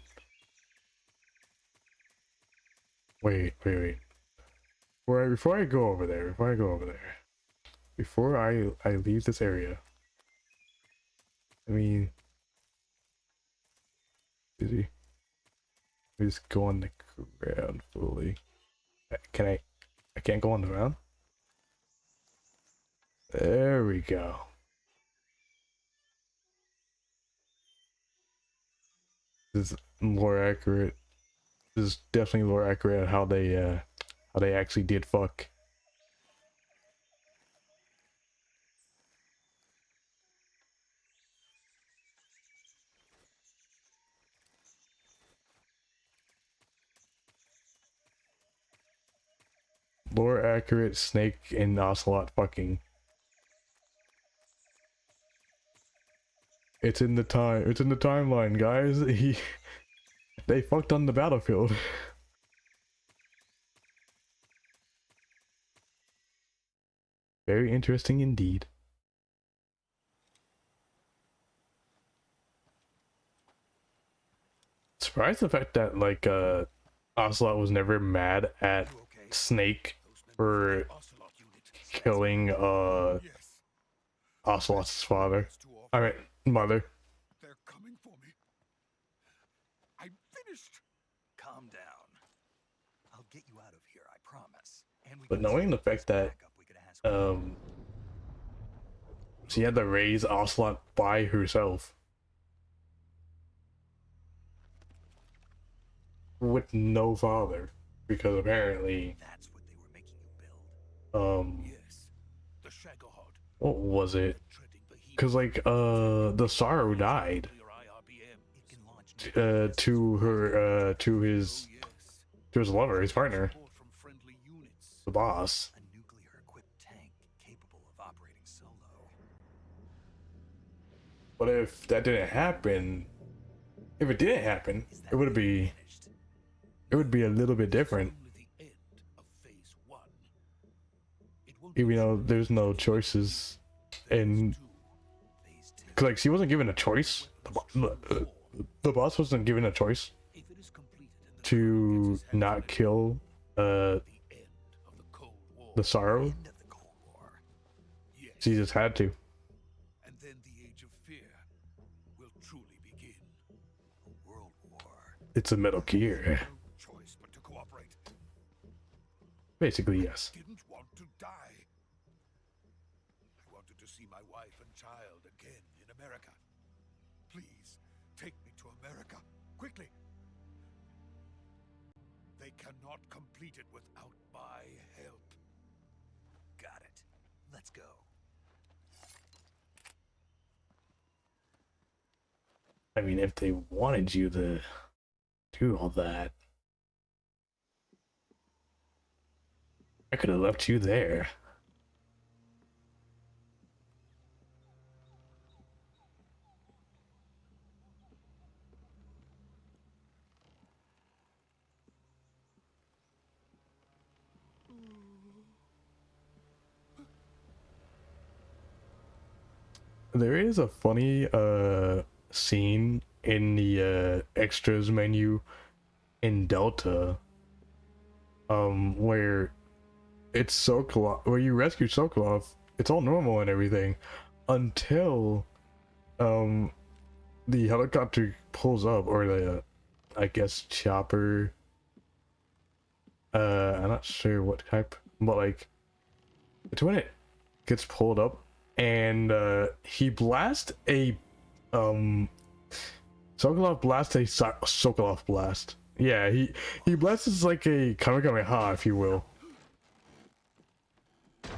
A: wait. Before I go over there, before I leave this area, I mean, let me just go on the ground fully. Can I? I can't go on the ground. There we go. This is more accurate. This is definitely more accurate how they actually did fuck. More accurate snake and ocelot fucking. It's in the timeline, guys. They fucked on the battlefield. Very interesting indeed. Surprised the fact that like Ocelot was never mad at Snake for killing Ocelot's father. Alright, mother.
I: They're coming for me. I'm finished.
B: Calm down. I'll get you out of here, I promise. And we
A: But knowing the fact that she had to raise Ocelot by herself with no father, because apparently
B: that's what they were making you build.
I: Yes. The Shagahod.
A: What was it? Because like the Sorrow died to her to his lover, his partner, the boss.
B: A nuclear equipped tank capable of operating solo.
A: But if that didn't happen, it would be a little bit different. Even though there's no choices, and cause like she wasn't given a choice. The boss wasn't given a choice to not kill the Sorrow. She just had to.
I: And then the age of fear will truly begin.
B: A world war.
A: It's a Metal Gear.
I: No choice but to cooperate.
A: Basically, yes.
I: I didn't want to die. I wanted to see my wife and child again in America. Please, take me to America, quickly. They cannot complete it without my help.
B: Got it. Let's go.
A: I mean, if they wanted you to do all that, I could have left you there. There is a funny scene in the extras menu in Delta where it's Sokolov, where you rescue Sokolov. It's all normal and everything until the helicopter pulls up, or the I guess chopper. I'm not sure what type, but like It's when it gets pulled up and he blasts a Sokolov blast a Sokolov blast. Yeah, he blasts like a Kamehameha, if you will.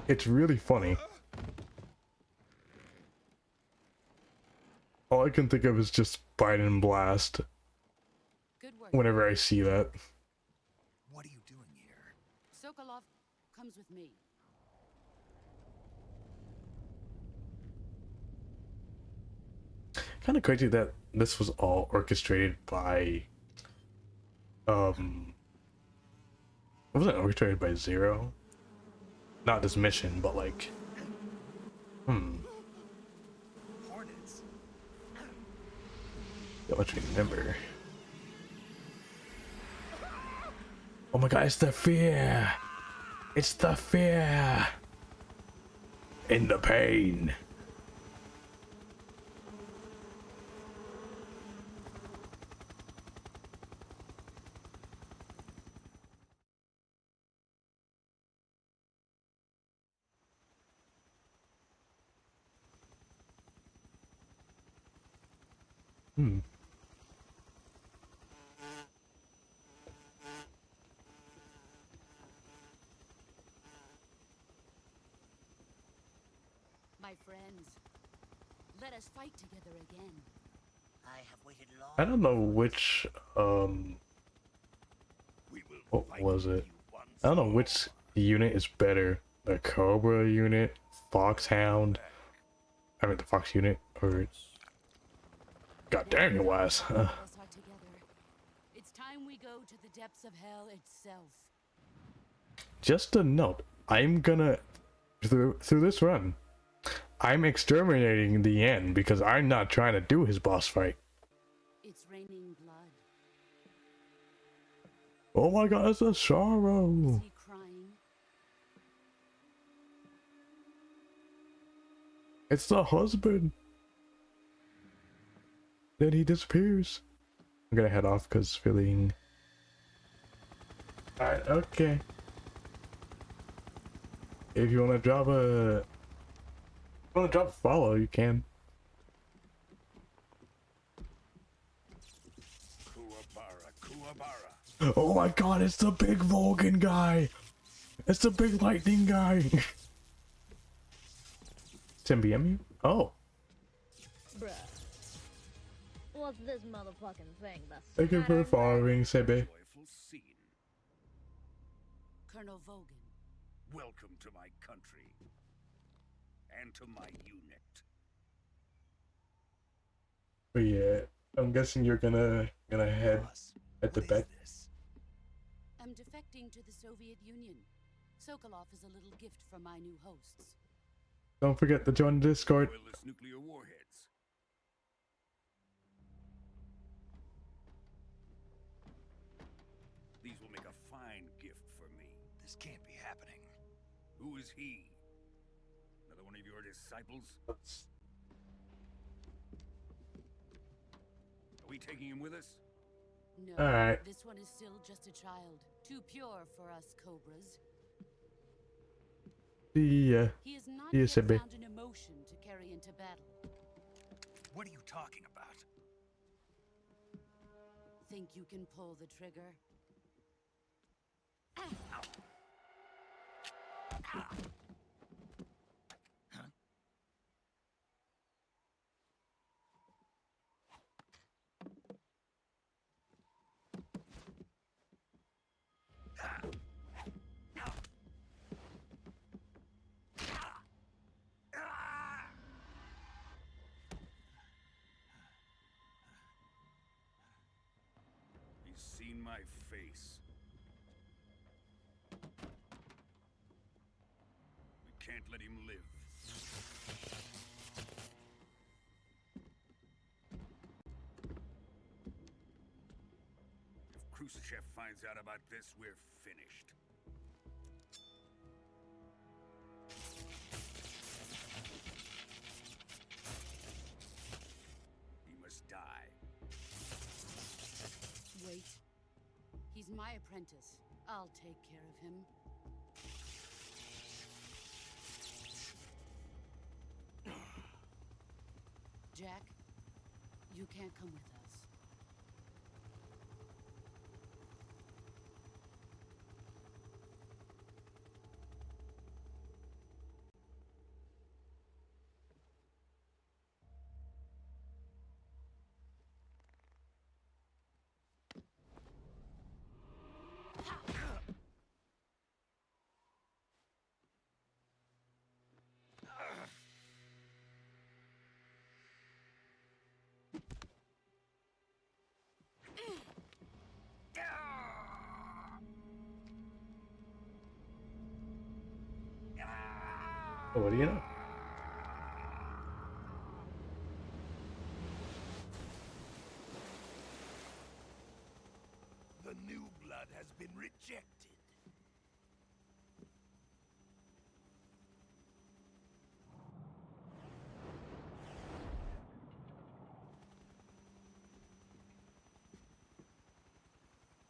A: It's really funny. All I can think of is just Biden blast.
G: Good work.
A: Whenever I see that.
B: What are you doing here?
G: Sokolov comes with me.
A: Kind of crazy that this was all orchestrated by it wasn't orchestrated by Zero. Not this mission, but like
B: Hornets.
A: don't let me remember. Oh my god, it's the fear! It's the fear! And the pain.
G: My friends, let us fight together again.
B: I have waited long.
A: I don't know which what was it? I don't know which unit is better. The Cobra unit, Foxhound. I mean the Fox unit, or God damn it was.
G: All of us are together. It's time we go to the depths of hell itself.
A: Just a note, I'm gonna through this run, I'm exterminating the end because I'm not trying to do his boss fight.
G: It's raining blood.
A: Oh my god, it's a sorrow.
G: Is he crying?
A: It's the husband. Then he disappears. I'm gonna head off because feeling. Alright, okay. If you wanna drop a follow, you can. Oh my god, it's the big Vulcan guy! It's the big lightning guy! It's MBMU? Oh.
K: Bruh. What's this motherfucking thing?
A: Thank you for following, Sebe.
G: Colonel Vogan.
I: Welcome to my country. And to my unit.
A: But yeah, I'm guessing you're gonna head at the back.
G: I'm defecting to the Soviet Union. Sokolov is a little gift from my new hosts.
A: Don't forget to join the Discord.
I: Wireless nuclear warheads. These will make a fine gift for me.
B: This can't be happening.
I: Who is he? Another one of your disciples? Are we taking him with us?
G: No,
A: Alright.
G: this one is still just a child. Too pure for us Cobras.
A: He
G: is not
A: is
G: yet
A: a bit.
G: found an emotion to carry into battle.
B: What are you talking about?
G: Think you can pull the trigger?
I: He's seen my face. We can't let him live. If Khrushchev finds out about this, we're finished. He must die.
G: Wait. He's my apprentice. I'll take care of him. Jack, you can't come with us.
A: Oh, what do you know?
I: The new blood has been rejected.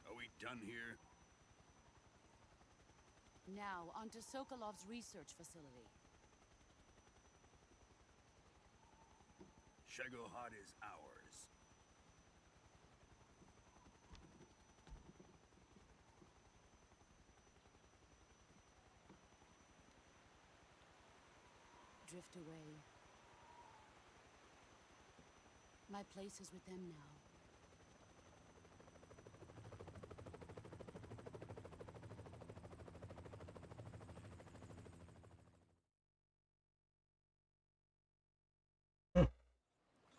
I: Are we done here?
G: Now, onto Sokolov's research facility.
I: Shagohod is ours.
G: Drift away. My place is with them now.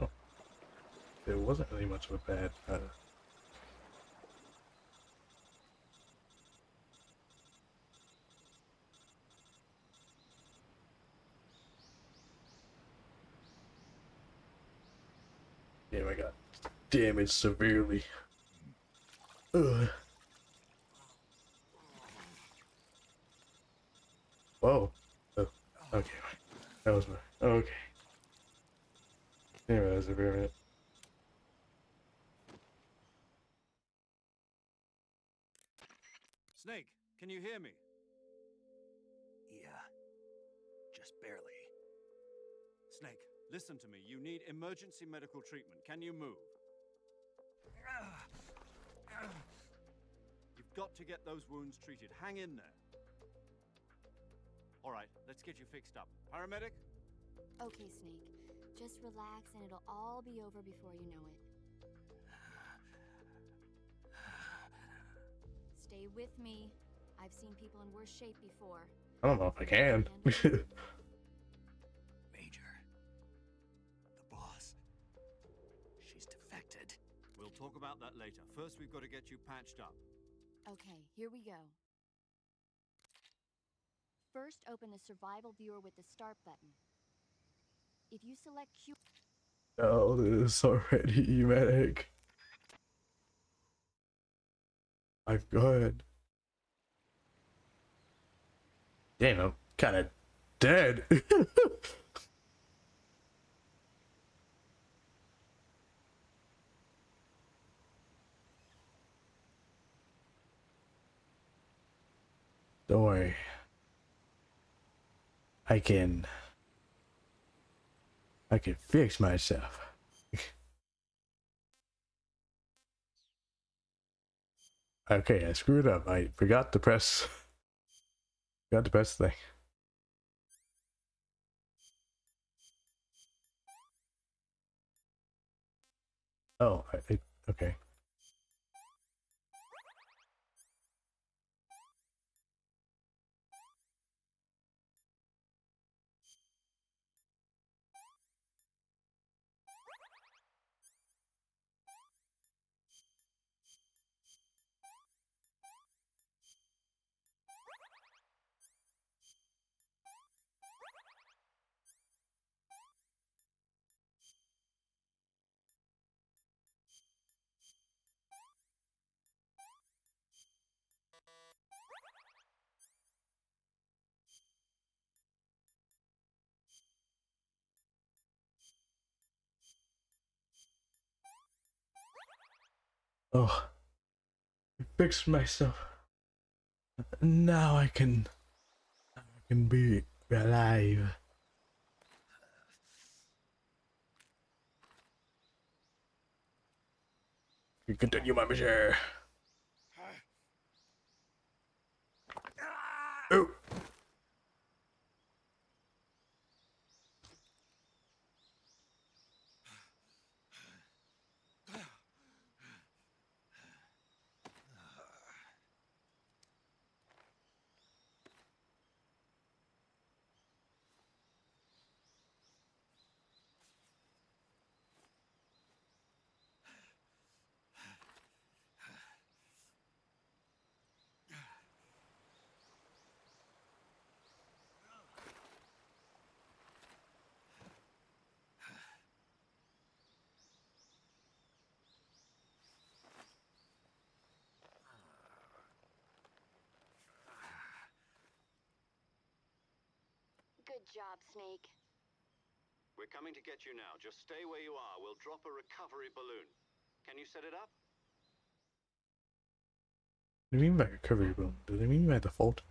A: Oh, it wasn't really much of a bad. Damn, I got damaged severely. Ugh. Whoa. Oh, okay. That was my. Okay. Anyway, that was a very minute.
D: Snake, can you hear me?
B: Yeah, just barely.
D: Snake, listen to me. You need emergency medical treatment. Can you move? You've got to get those wounds treated. Hang in there. All right, let's get you fixed up. Paramedic?
F: Okay, Snake. Just relax and it'll all be over before you know it. Stay with me. I've seen people in worse shape before.
A: I don't know if I can.
B: Major, the boss, she's defected.
D: We'll talk about that later. First, we've got to get you patched up.
F: Okay, here we go. First, open the survival viewer with the start button. If you select Q...
A: Oh, this is already medic. I'm good. Damn, I'm kind of dead. Don't worry. I can fix myself. Okay, I screwed up. I forgot to press the thing. Oh, okay. Oh, I fixed myself. Now I can be alive. We continue my mission. Oh.
F: Good job, Snake.
C: We're coming to get you now. Just stay where you are. We'll drop a recovery balloon. Can you set it up?
A: What do you mean by recovery balloon? Do they mean by default?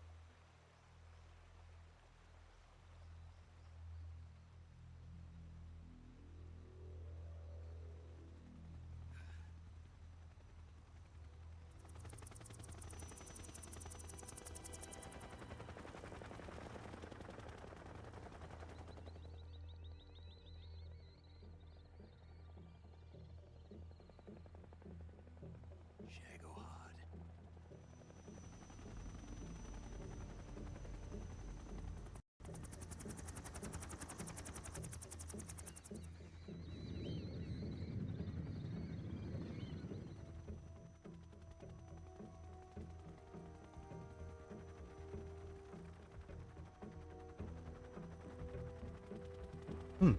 A: Hmm.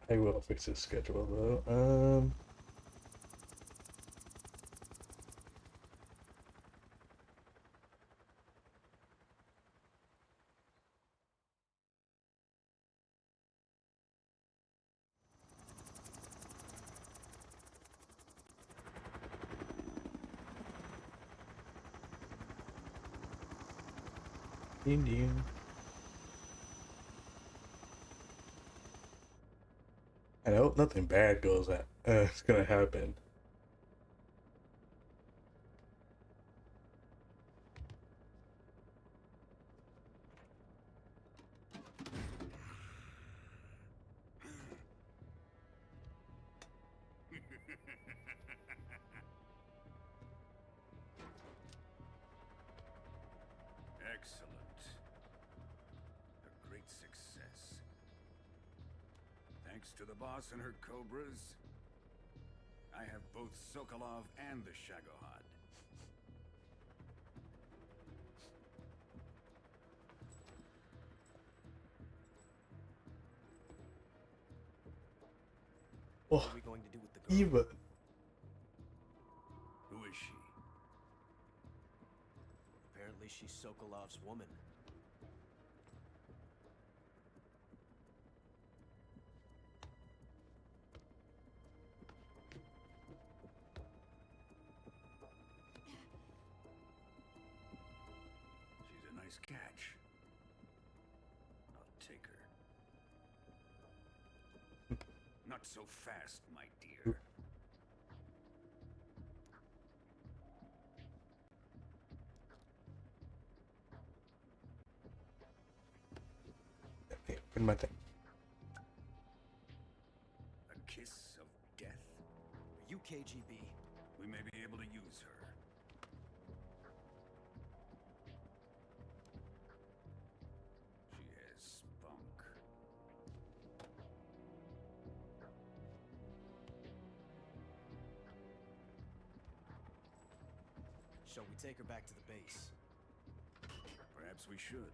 A: I will fix his schedule though. Indian. I hope nothing bad goes at it's gonna happen.
I: Excellent. A great success. Thanks to the boss and her cobras, I have both Sokolov and the Shagohod.
J: What are we going to do with the girl?
A: Eva.
I: Who is she?
J: Apparently she's Sokolov's woman.
I: She's a nice catch. I'll take her. Not so fast, my dear.
A: Okay, open my thing.
I: A kiss of death?
J: Are you KGB?
I: We may be able to use her. She has spunk.
J: Shall we take her back to the base?
I: Perhaps we should.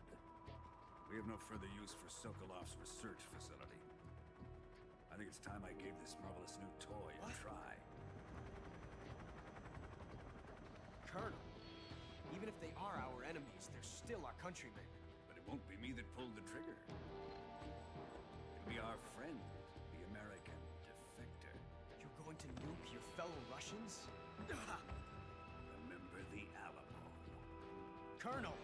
I: We have no further use for Sokolov's research facility. I think it's time I gave this marvelous new toy a try.
J: Colonel, even if they are our enemies, they're still our countrymen.
I: But it won't be me that pulled the trigger. It'll be our friend, the American defector.
J: You're going to nuke your fellow Russians?
I: Remember the Alamo.
J: Colonel!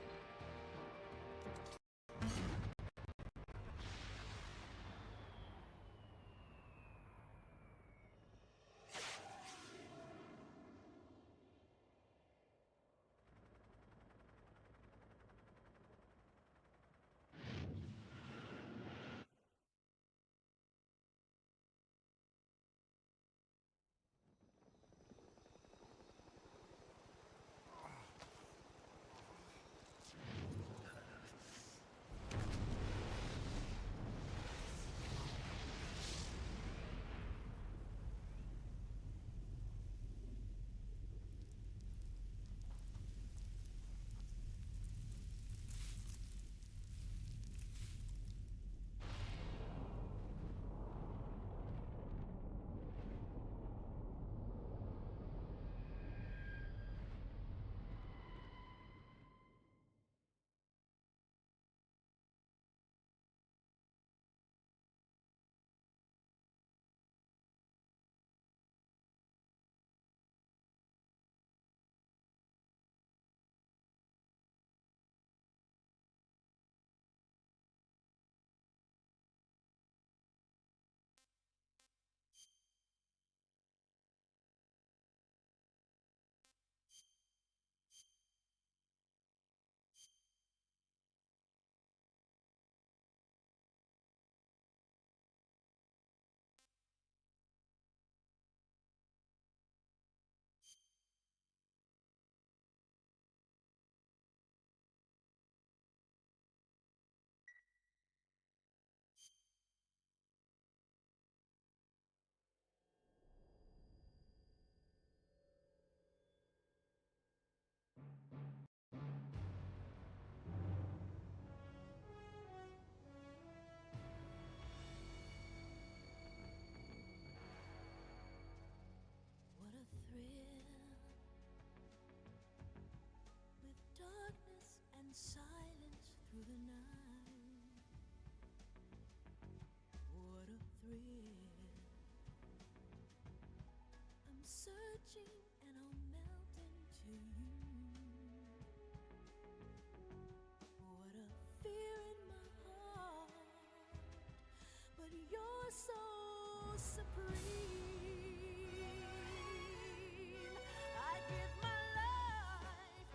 K: I give my life,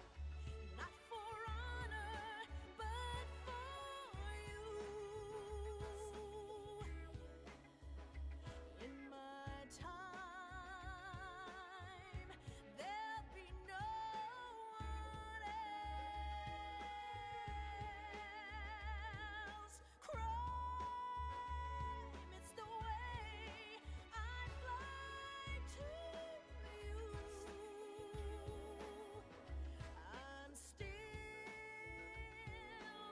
K: not for honor, but for you. In my time, there'll be no one else. Crime, it's the way I fly to you. I'm still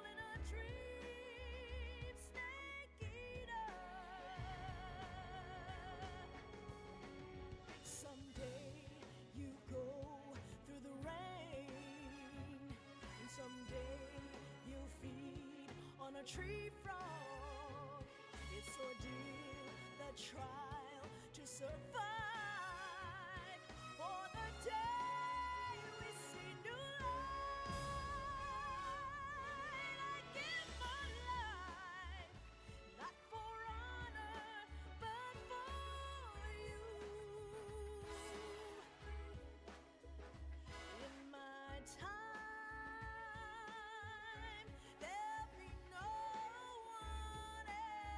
K: in a dream, snake eater. Someday you go through the rain, and someday you'll feed on a tree frog. It's ordeal, the trial to survive for the day we see new light. I give my life, not for honor, but for you. In my time, there'll be no one else.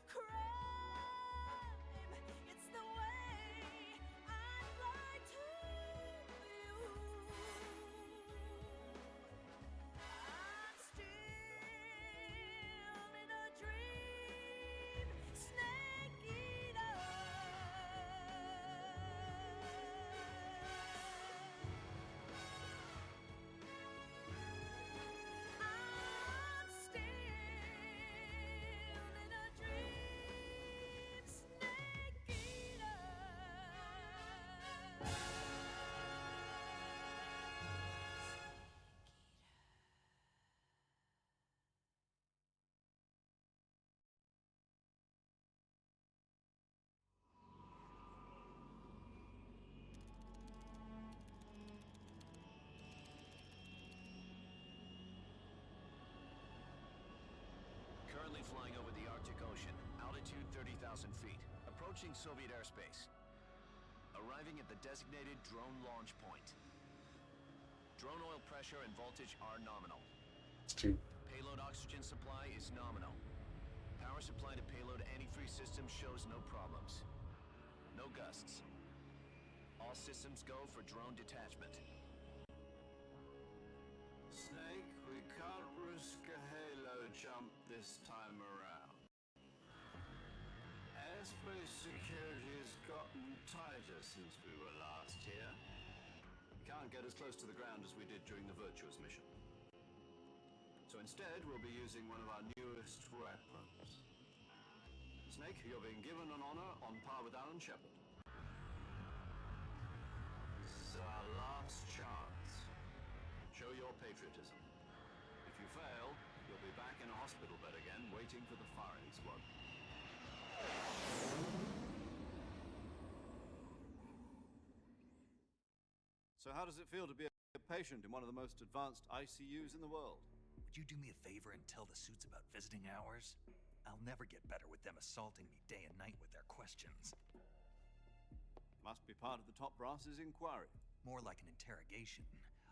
K: Crime, it's the way I fly to you. I'm still in a dream, snake eater. I'm still in a dream, snake eater.
L: Currently flying over the Arctic Ocean, altitude 30,000 feet, approaching Soviet airspace. Arriving at the designated drone launch point. Drone oil pressure and voltage are nominal. Payload oxygen supply is nominal. Power supply to payload antifreeze system shows no problems. No gusts. All systems go for drone detachment.
C: Snake, we can't risk a halo jump this time around. Airspace security has gotten tighter since we were last here.
D: Can't get as close to the ground as we did during the Virtuous mission. So instead, we'll be using one of our newest weapons. Snake, you're being given an honor on par with Alan Shepard.
C: This is our last chance.
D: Show your patriotism. If you fail, you'll be back in a hospital bed again, waiting for the firing squad. So how does it feel to be a patient in one of the most advanced ICUs in the world?
B: Would you do me a favor and tell the suits about visiting hours? I'll never get better with them assaulting me day and night with their questions.
D: Must be part of the top brass's inquiry.
B: More like an interrogation.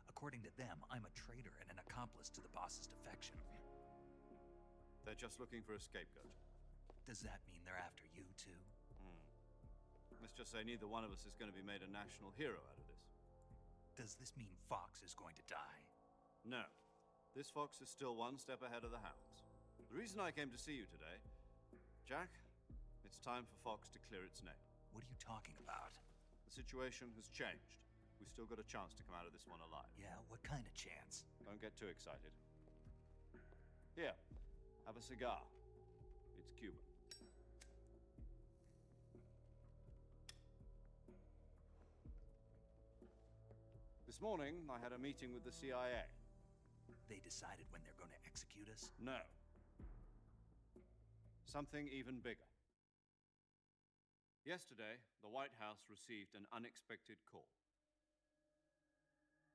B: According to them, I'm a traitor and an accomplice to the boss's defection.
D: They're just looking for a scapegoat.
B: Does that mean they're after you, too?
D: Let's just say neither one of us is going to be made a national hero out of this.
B: Does this mean Fox is going to die?
D: No. This fox is still one step ahead of the hounds. The reason I came to see you today, Jack, it's time for Fox to clear its name.
B: What are you talking about?
D: The situation has changed. We've still got a chance to come out of this one alive.
B: Yeah, what kind of chance?
D: Don't get too excited. Here, have a cigar. It's Cuban. This morning, I had a meeting with the CIA.
B: They decided when they're going to execute us?
D: No. Something even bigger. Yesterday, the White House received an unexpected call.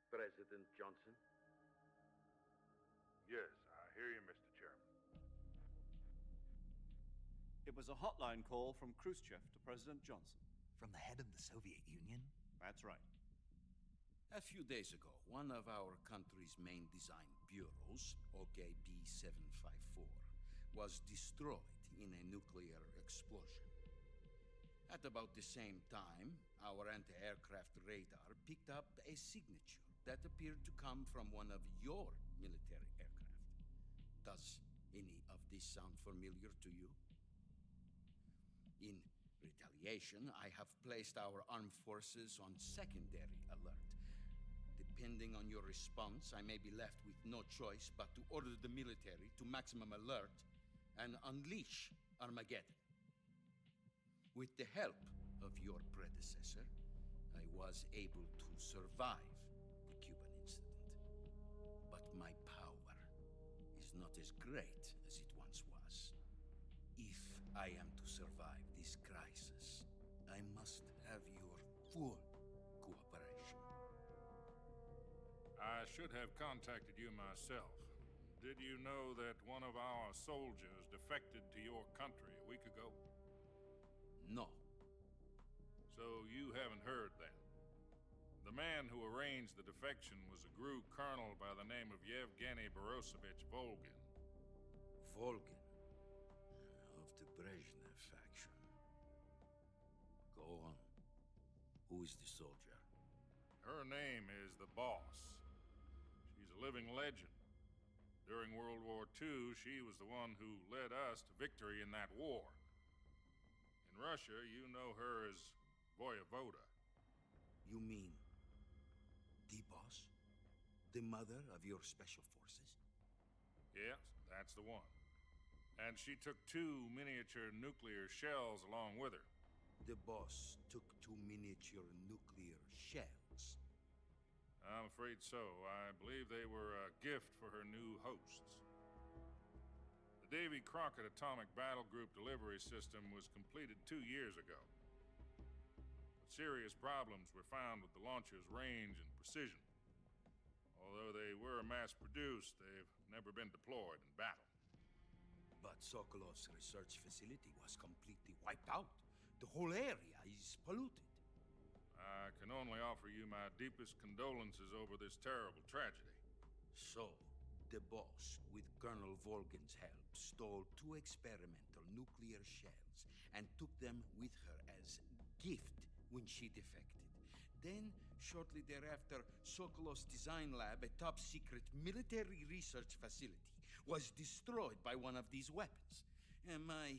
M: President Johnson? Yes, I hear you, Mr. Chairman.
D: It was a hotline call from Khrushchev to President Johnson.
B: From the head of the Soviet Union?
D: That's right.
I: A few days ago, one of our country's main design bureaus, OKB 754, was destroyed in a nuclear explosion. At about the same time, our anti-aircraft radar picked up a signature that appeared to come from one of your military aircraft. Does any of this sound familiar to you? In retaliation, I have placed our armed forces on secondary alert. Depending on your response, I may be left with no choice but to order the military to maximum alert and unleash Armageddon. With the help of your predecessor, I was able to survive the Cuban incident. But my power is not as great as it once was. If I am to survive this crisis, I must have your full cooperation.
M: I should have contacted you myself. Did you know that one of our soldiers defected to your country a week ago?
I: No.
M: So you haven't heard then. The man who arranged the defection was a GRU colonel by the name of Yevgeny Borosovich Volgin.
I: Volgin? Of the Brezhnev faction. Go on. Who is the soldier?
M: Her name is the Boss. She's a living legend. During World War II, she was the one who led us to victory in that war. In Russia, you know her as Voyevoda.
I: You mean the Boss? The mother of your special forces?
M: Yes, that's the one. And she took 2 miniature nuclear shells along with her.
I: The Boss took 2 miniature nuclear shells.
M: I'm afraid so. I believe they were a gift for her new hosts. The Davy Crockett Atomic Battle Group delivery system was completed 2 years ago. But serious problems were found with the launcher's range and precision. Although they were mass-produced, they've never been deployed in battle.
I: But Sokolov's research facility was completely wiped out. The whole area is polluted.
M: I can only offer you my deepest condolences over this terrible tragedy.
I: So, the Boss, with Colonel Volgin's help, stole 2 experimental nuclear shells and took them with her as gift when she defected. Then, shortly thereafter, Sokolov's design lab, a top-secret military research facility, was destroyed by one of these weapons. Am I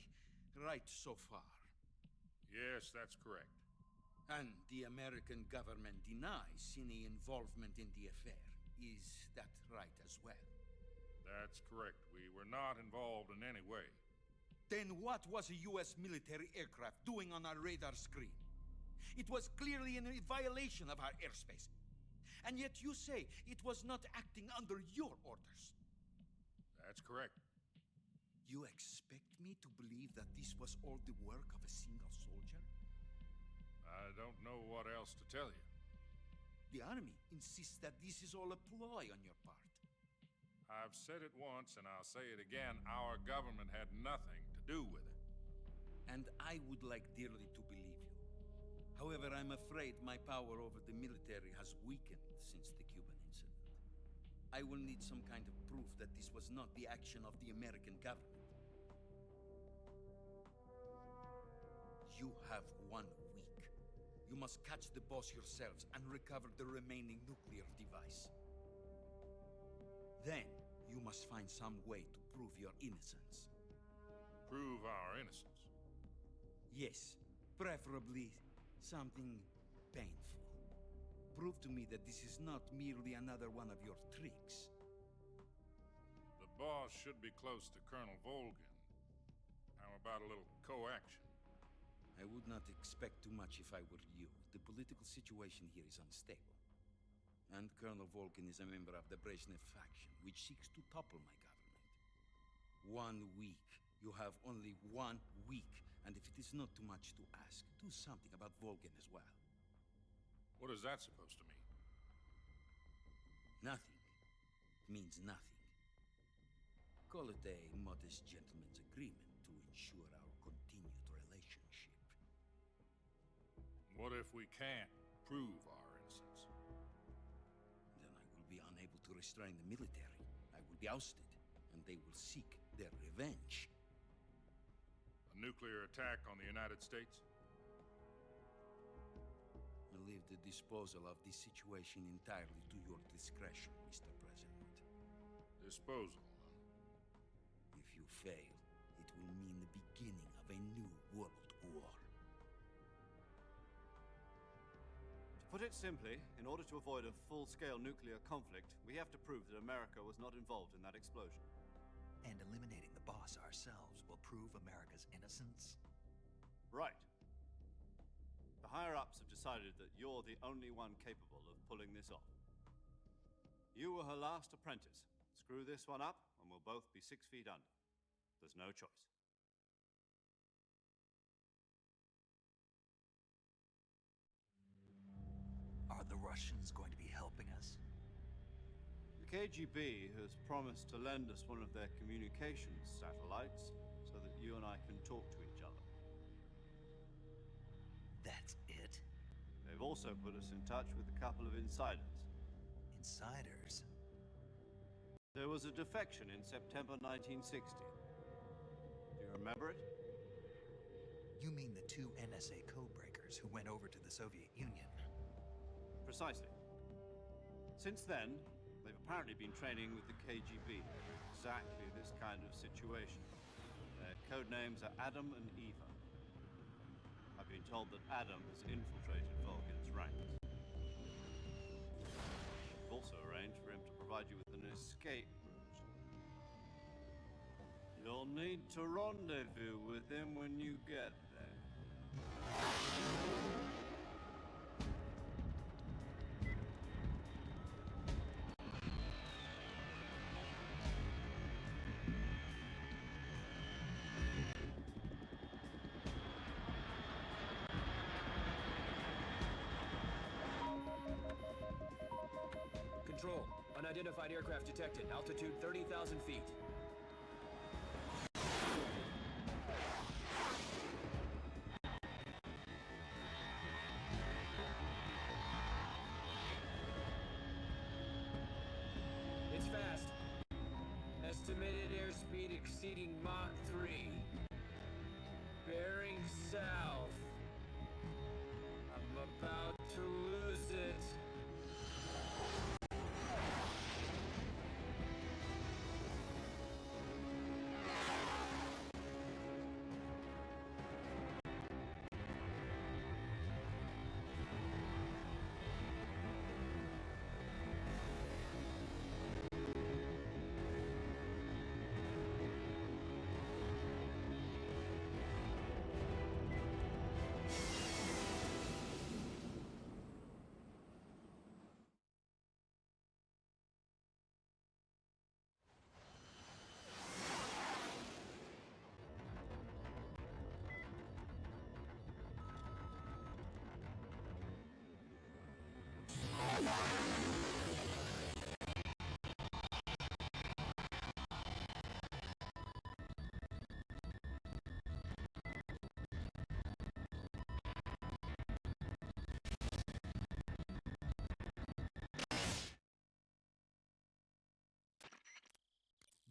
I: right so far?
M: Yes, that's correct.
I: And the American government denies any involvement in the affair. Is that right as well?
M: That's correct. We were not involved in any way.
I: Then what was a U.S. military aircraft doing on our radar screen? It was clearly in a violation of our airspace. And yet you say it was not acting under your orders.
M: That's correct.
I: You expect me to believe that this was all the work of a single soldier?
M: I don't know what else to tell you.
I: The army insists that this is all a ploy on your part.
M: I've said it once and I'll say it again. Our government had nothing to do with it.
I: And I would like dearly to believe you. However, I'm afraid my power over the military has weakened since the Cuban incident. I will need some kind of proof that this was not the action of the American government. You have 1 week. You must catch the Boss yourselves and recover the remaining nuclear device. Then, you must find some way to prove your innocence.
M: Prove our innocence?
I: Yes, preferably something painful. Prove to me that this is not merely another one of your tricks.
M: The Boss should be close to Colonel Volgin. How about a little coaction?
I: I would not expect too much if I were you. The political situation here is unstable. And Colonel Volgin is a member of the Brezhnev faction, which seeks to topple my government. 1 week. You have only 1 week. And if it is not too much to ask, do something about Volgin as well.
M: What is that supposed to mean?
I: Nothing. It means nothing. Call it a modest gentleman's agreement to ensure our continued
M: What if we can't prove our innocence?
N: Then I will be unable to restrain the military. I will be ousted, and they will seek their revenge.
M: A nuclear attack on the United States?
N: I leave the disposal of this situation entirely to your discretion, Mr. President.
M: Disposal,
N: If you fail, it will mean the beginning of a new world war.
D: To put it simply, in order to avoid a full-scale nuclear conflict, we have to prove that America was not involved in that explosion.
B: And eliminating the boss ourselves will prove America's innocence?
D: Right. The higher-ups have decided that you're the only one capable of pulling this off. You were her last apprentice. Screw this one up, and we'll both be 6 feet under. There's no choice.
B: Are the Russians going to be helping us?
D: The KGB has promised to lend us one of their communications satellites so that you and I can talk to each other.
B: That's it?
D: They've also put us in touch with a couple of insiders.
B: Insiders?
D: There was a defection in September 1960. Do you remember it?
B: You mean the 2 NSA codebreakers who went over to the Soviet Union?
D: Precisely. Since then, they've apparently been training with the KGB for exactly this kind of situation. Their code names are Adam and Eva. I've been told that Adam has infiltrated Vulcan's ranks. I've also arranged for him to provide you with an escape route. You'll need to rendezvous with him when you get there.
J: Control. Unidentified aircraft detected. Altitude 30,000 feet. It's fast. Estimated airspeed exceeding Mach 3. Bearing south. I'm about to lose it.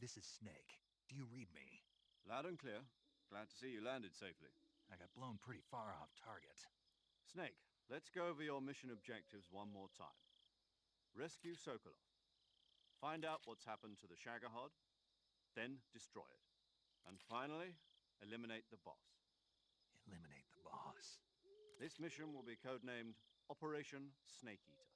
B: This is Snake. Do you read me?
D: Loud and clear. Glad to see you landed safely.
B: I got blown pretty far off target.
D: Snake, let's go over your mission objectives one more time. Rescue Sokolov. Find out what's happened to the Shagohod, then destroy it. And finally, eliminate the boss.
B: Eliminate the boss?
D: This mission will be codenamed Operation Snake Eater.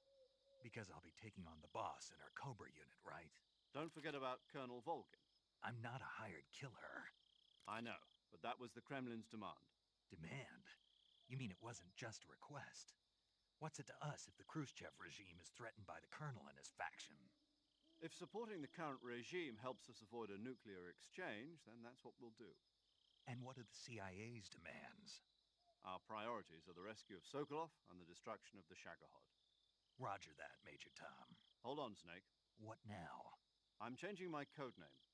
B: Because I'll be taking on the boss in our Cobra unit, right?
D: Don't forget about Colonel Volgin.
B: I'm not a hired killer.
D: I know, but that was the Kremlin's demand.
B: Demand? You mean it wasn't just a request? What's it to us if the Khrushchev regime is threatened by the Colonel and his faction?
D: If supporting the current regime helps us avoid a nuclear exchange, then that's what we'll do.
B: And what are the CIA's demands?
D: Our priorities are the rescue of Sokolov and the destruction of the Shagohod.
B: Roger that, Major Tom.
D: Hold on, Snake.
B: What now?
D: I'm changing my codename.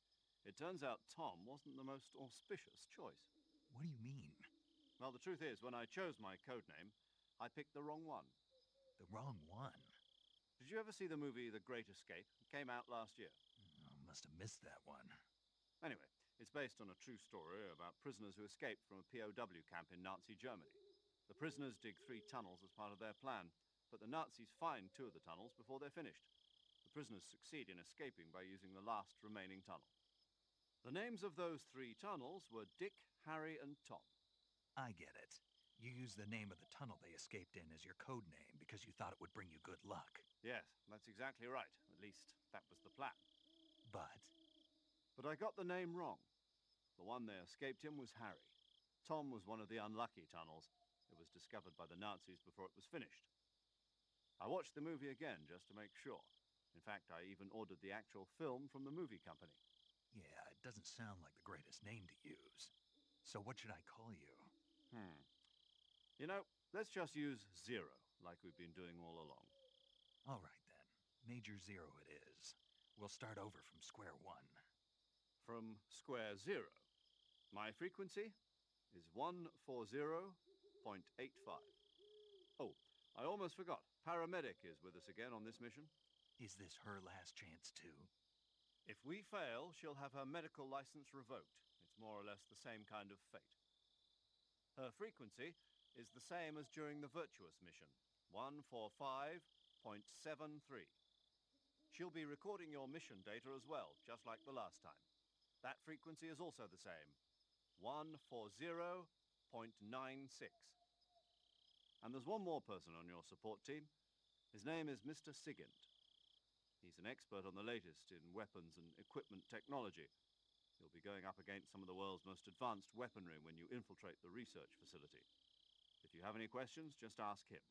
D: It turns out Tom wasn't the most auspicious choice.
B: What do you mean?
D: Well, the truth is, when I chose my codename, I picked the wrong one.
B: The wrong one?
D: Did you ever see the movie The Great Escape? It came out last year.
B: Oh, must have missed that one.
D: Anyway, it's based on a true story about prisoners who escaped from a POW camp in Nazi Germany. The prisoners dig 3 tunnels as part of their plan, but the Nazis find 2 of the tunnels before they're finished. The prisoners succeed in escaping by using the last remaining tunnel. The names of those 3 tunnels were Dick, Harry, and Tom.
B: I get it. You used the name of the tunnel they escaped in as your code name because you thought it would bring you good luck.
D: Yes, that's exactly right. At least, that was the plan.
B: But
D: I got the name wrong. The one they escaped in was Harry. Tom was one of the unlucky tunnels. It was discovered by the Nazis before it was finished. I watched the movie again just to make sure. In fact, I even ordered the actual film from the movie company.
B: yeah, it doesn't sound like the greatest name to use. So what should I call you?
D: You know, let's just use Zero, like we've been doing all along.
B: All right then. Major Zero it is. We'll start over from square one.
D: From square 0. My frequency is 140.85. Oh, I almost forgot. Paramedic is with us again on this mission.
B: Is this her last chance too?
D: If we fail, she'll have her medical license revoked. It's more or less the same kind of fate. Her frequency is the same as during the Virtuous mission, 145.73. She'll be recording your mission data as well, just like the last time. That frequency is also the same, 140.96. And there's one more person on your support team. His name is Mr. Sigint. He's an expert on the latest in weapons and equipment technology. You'll be going up against some of the world's most advanced weaponry when you infiltrate the research facility. If you have any questions, just ask him.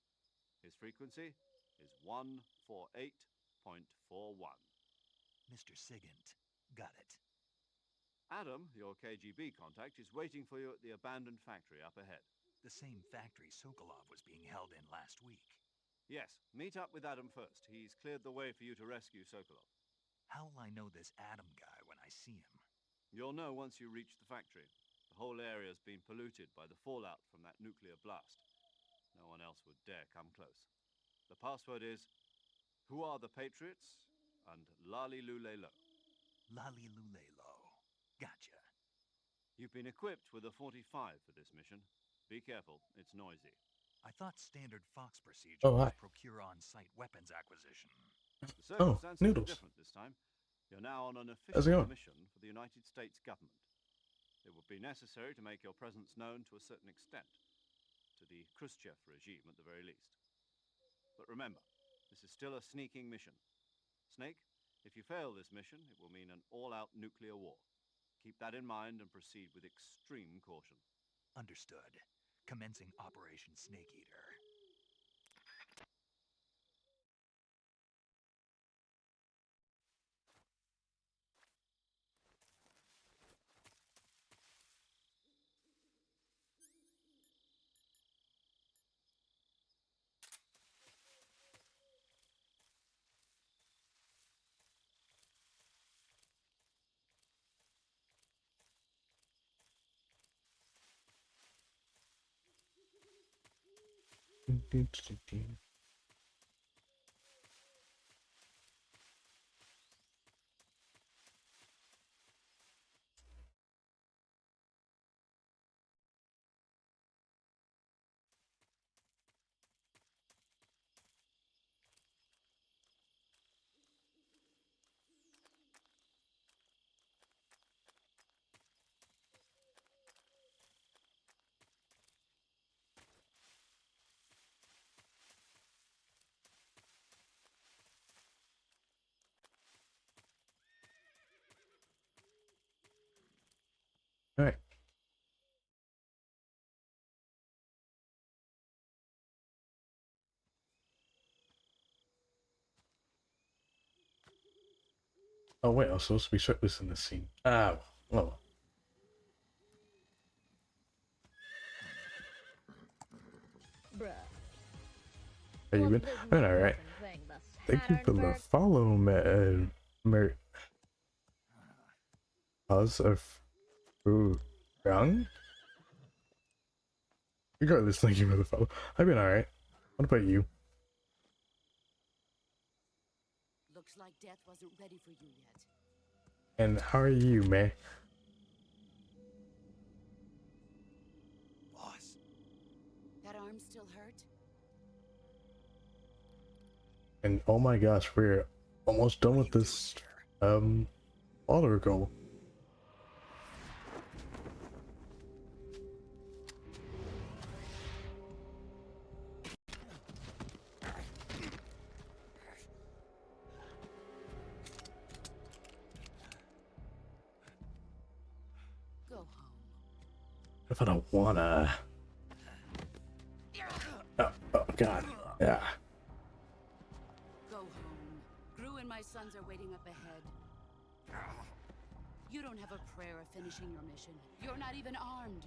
D: His frequency is 148.41.
B: Mr. Sigint. Got it.
D: Adam, your KGB contact, is waiting for you at the abandoned factory up ahead.
B: The same factory Sokolov was being held in last week.
D: Yes, meet up with Adam first. He's cleared the way for you to rescue Sokolov.
B: How'll I know this Adam guy when I see him?
D: You'll know once you reach the factory. The whole area's been polluted by the fallout from that nuclear blast. No one else would dare come close. The password is, "Who are the Patriots?" and Lali Lulelo.
B: Lali Lulelo. Gotcha.
D: You've been equipped with a 45 for this mission. Be careful, it's noisy.
B: I thought standard Fox procedure
A: Oh,
B: was
A: hi.
B: procure on-site weapons acquisition.
D: The circumstances are
A: Noodles.
D: different this time. You're now on an
A: How's it
D: official
A: going?
D: mission for the United States government. It would be necessary to make your presence known to a certain extent, to the Khrushchev regime at the very least. But remember, this is still a sneaking mission. Snake, if you fail this mission, it will mean an all-out nuclear war. Keep that in mind and proceed with extreme caution.
B: Understood. Commencing Operation Snake Eater.
A: All right. Oh wait, I was supposed to be shirtless in this scene. Ah, well.
K: Bruh.
A: How you been? Been alright. Thank you for the follow, man. How's of young? Regardless, thank you for the follow. I've been alright. What about you?
G: Looks like death wasn't ready for you yet.
A: And how are you, May?
N: Boss.
G: That arm still hurt?
A: And oh my gosh, we're almost done with this auto goal.
G: Go home.
A: If I don't wanna. Oh god. Yeah.
G: Go home. Gru and my sons are waiting up ahead. You don't have a prayer of finishing your mission. You're not even armed.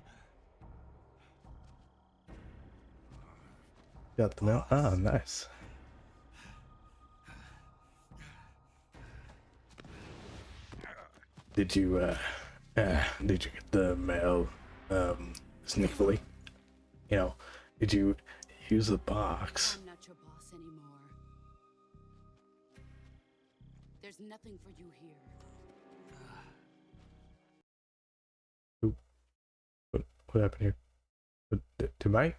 A: Got them out. Ah, nice. Did you did you get the mail sneakily? You know, did you use the box?
G: I'm not your boss anymore. There's nothing for you here.
A: What happened here? To Mike?